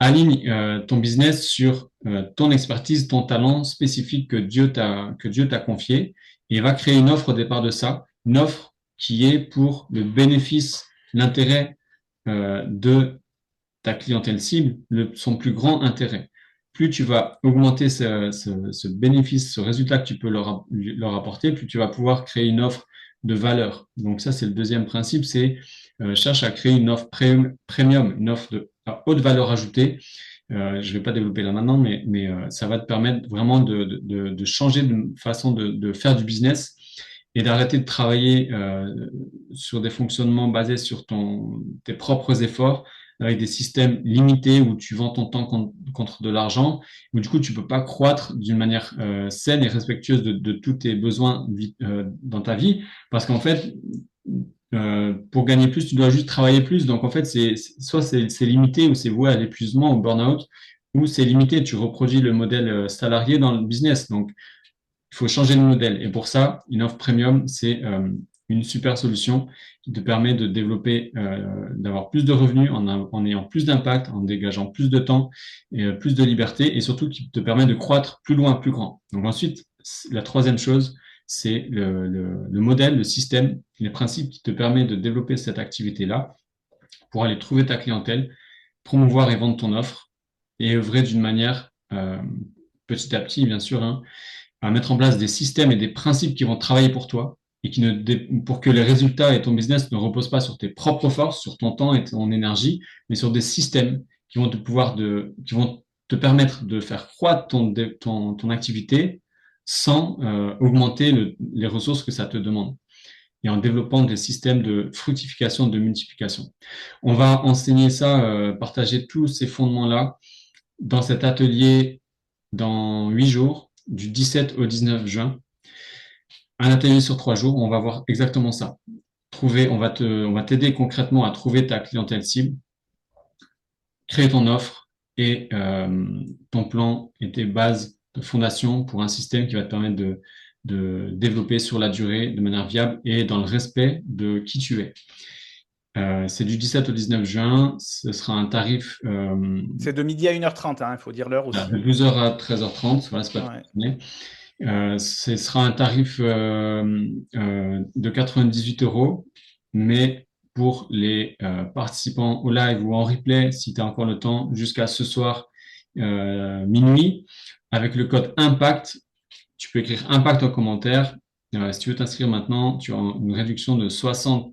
Aligne ton business sur ton expertise, ton talent spécifique que Dieu t'a confié et va créer une offre au départ de ça, une offre qui est pour le bénéfice, l'intérêt de ta clientèle cible, son plus grand intérêt. Plus tu vas augmenter ce bénéfice, ce résultat que tu peux leur apporter, plus tu vas pouvoir créer une offre de valeur. Donc ça, c'est le deuxième principe, c'est cherche à créer une offre premium, une offre à haute valeur ajoutée. Je ne vais pas développer là maintenant, mais ça va te permettre vraiment de changer de façon de faire du business et d'arrêter de travailler sur des fonctionnements basés sur tes propres efforts avec des systèmes limités où tu vends ton temps contre de l'argent, où du coup tu peux pas croître d'une manière saine et respectueuse de tous tes besoins dans ta vie, parce qu'en fait, pour gagner plus, tu dois juste travailler plus. Donc en fait, soit c'est limité ou c'est voué à l'épuisement, au burn-out, ou c'est limité, tu reproduis le modèle salarié dans le business. Donc il faut changer de modèle. Et pour ça, une offre premium, c'est une super solution qui te permet de développer, d'avoir plus de revenus en ayant plus d'impact, en dégageant plus de temps et plus de liberté et surtout qui te permet de croître plus loin, plus grand. Donc ensuite, la troisième chose, c'est le modèle, le système, les principes qui te permettent de développer cette activité-là pour aller trouver ta clientèle, promouvoir et vendre ton offre et œuvrer d'une manière petit à petit, bien sûr, hein, à mettre en place des systèmes et des principes qui vont travailler pour toi et pour que les résultats et ton business ne reposent pas sur tes propres forces, sur ton temps et ton énergie, mais sur des systèmes qui vont te permettre de faire croître ton activité sans augmenter les ressources que ça te demande et en développant des systèmes de fructification, de multiplication. On va enseigner ça, partager tous ces fondements-là dans cet atelier dans 8 jours, du 17 au 19 juin. Un atelier sur 3 jours, on va voir exactement ça. On va t'aider concrètement à trouver ta clientèle cible, créer ton offre et ton plan et tes bases de fondation pour un système qui va te permettre de développer sur la durée de manière viable et dans le respect de qui tu es. C'est du 17 au 19 juin. Ce sera un tarif C'est de midi à 1h30, il faut dire l'heure aussi. de 12h à 13h30. Voilà, c'est pas Ouais. terminé. Ce sera un tarif de 98 euros, mais pour les participants au live ou en replay, si tu as encore le temps, jusqu'à ce soir minuit, avec le code IMPACT, tu peux écrire IMPACT en commentaire. Si tu veux t'inscrire maintenant, tu as une réduction de 60%,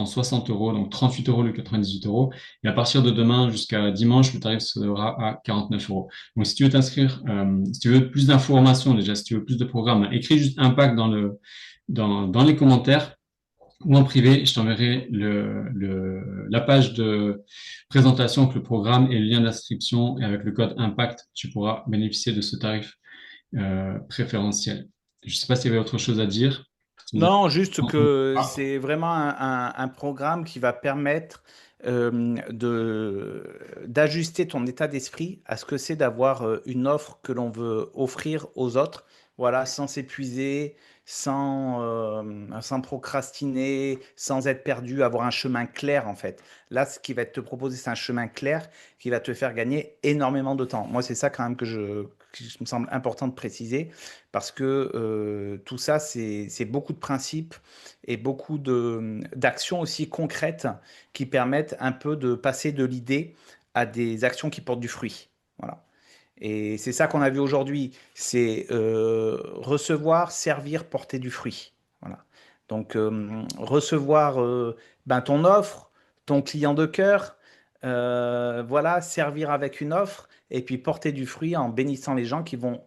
60 euros, donc 38 euros le 98 euros. Et à partir de demain jusqu'à dimanche, le tarif sera à 49 euros. Donc, si tu veux t'inscrire, si tu veux plus d'informations déjà, si tu veux plus de programmes, écris juste Impact dans les commentaires ou en privé. Je t'enverrai la page de présentation avec le programme et le lien d'inscription. Et avec le code Impact, tu pourras bénéficier de ce tarif préférentiel. Je ne sais pas s'il y avait autre chose à dire. Non, juste que Ah, c'est vraiment un programme qui va permettre d'ajuster ton état d'esprit à ce que c'est d'avoir une offre que l'on veut offrir aux autres, voilà, sans s'épuiser, sans procrastiner, sans être perdu, avoir un chemin clair en fait. Là, ce qui va te proposer, c'est un chemin clair qui va te faire gagner énormément de temps. Moi, c'est ça quand même qui me semble important de préciser parce que tout ça, c'est beaucoup de principes et beaucoup d'actions aussi concrètes qui permettent un peu de passer de l'idée à des actions qui portent du fruit. Voilà. Et c'est ça qu'on a vu aujourd'hui, c'est recevoir, servir, porter du fruit. Voilà. Donc recevoir ben, ton offre, ton client de cœur, voilà, servir avec une offre et puis porter du fruit en bénissant les gens qui vont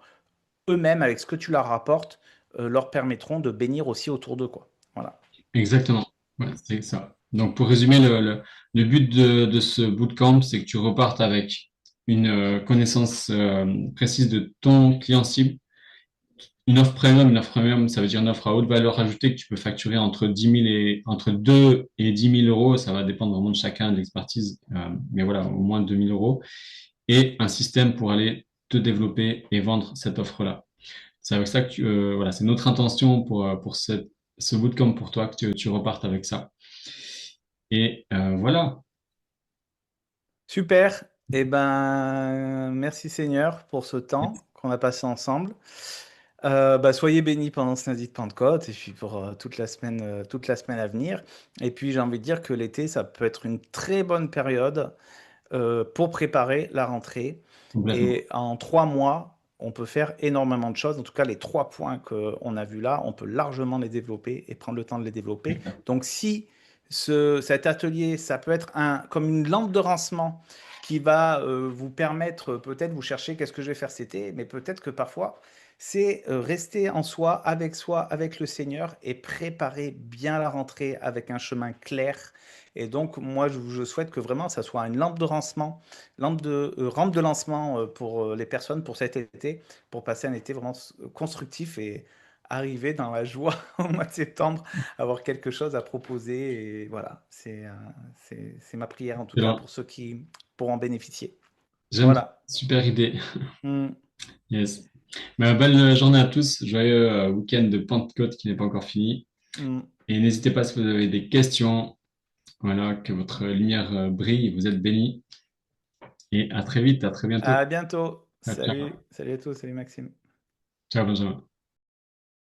eux-mêmes, avec ce que tu leur rapportes, leur permettront de bénir aussi autour d'eux, quoi. Voilà. exactement. Ouais, c'est ça. Donc, pour résumer, le but de ce bootcamp, c'est que tu repartes avec une connaissance précise de ton client cible. Une offre premium, ça veut dire une offre à haute valeur ajoutée que tu peux facturer entre 2 et 10 000 euros. Ça va dépendre vraiment de chacun, de l'expertise. Mais voilà, au moins 2 000 euros. Et un système pour aller te développer et vendre cette offre-là. C'est avec ça que voilà, c'est notre intention pour ce bootcamp pour toi, que tu repartes avec ça. Et voilà. Super. Eh ben, merci Seigneur pour ce temps qu'on a passé ensemble. Bah, soyez bénis pendant ce lundi de Pentecôte et puis pour toute la semaine à venir. Et puis j'ai envie de dire que l'été, ça peut être une très bonne période pour préparer la rentrée. Complètement. Et en 3 mois, on peut faire énormément de choses. En tout cas, les 3 points qu'on a vus là, on peut largement les développer et prendre le temps de les développer. Donc, si cet atelier, ça peut être comme une lampe de lancement qui va vous permettre, peut-être vous chercher qu'est-ce que je vais faire cet été, mais peut-être que parfois, c'est rester en soi, avec le Seigneur et préparer bien la rentrée avec un chemin clair. Et donc, moi, je souhaite que vraiment ça soit une lampe de lancement rampe de lancement pour les personnes pour cet été, pour passer un été vraiment constructif et arriver dans la joie au mois de septembre, avoir quelque chose à proposer. Et voilà, c'est ma prière en tout cas Excellent. pour ceux qui pourront en bénéficier. J'aime, Voilà. super idée. Mm, Yes. Belle journée à tous. Joyeux week-end de Pentecôte qui n'est pas encore fini. mm. Et n'hésitez pas si vous avez des questions. Voilà, que votre lumière brille. Vous êtes bénis. Et à très vite, à très bientôt. À bientôt. Ciao, ciao. Salut, salut à tous, salut Maxime. Ciao, Benjamin.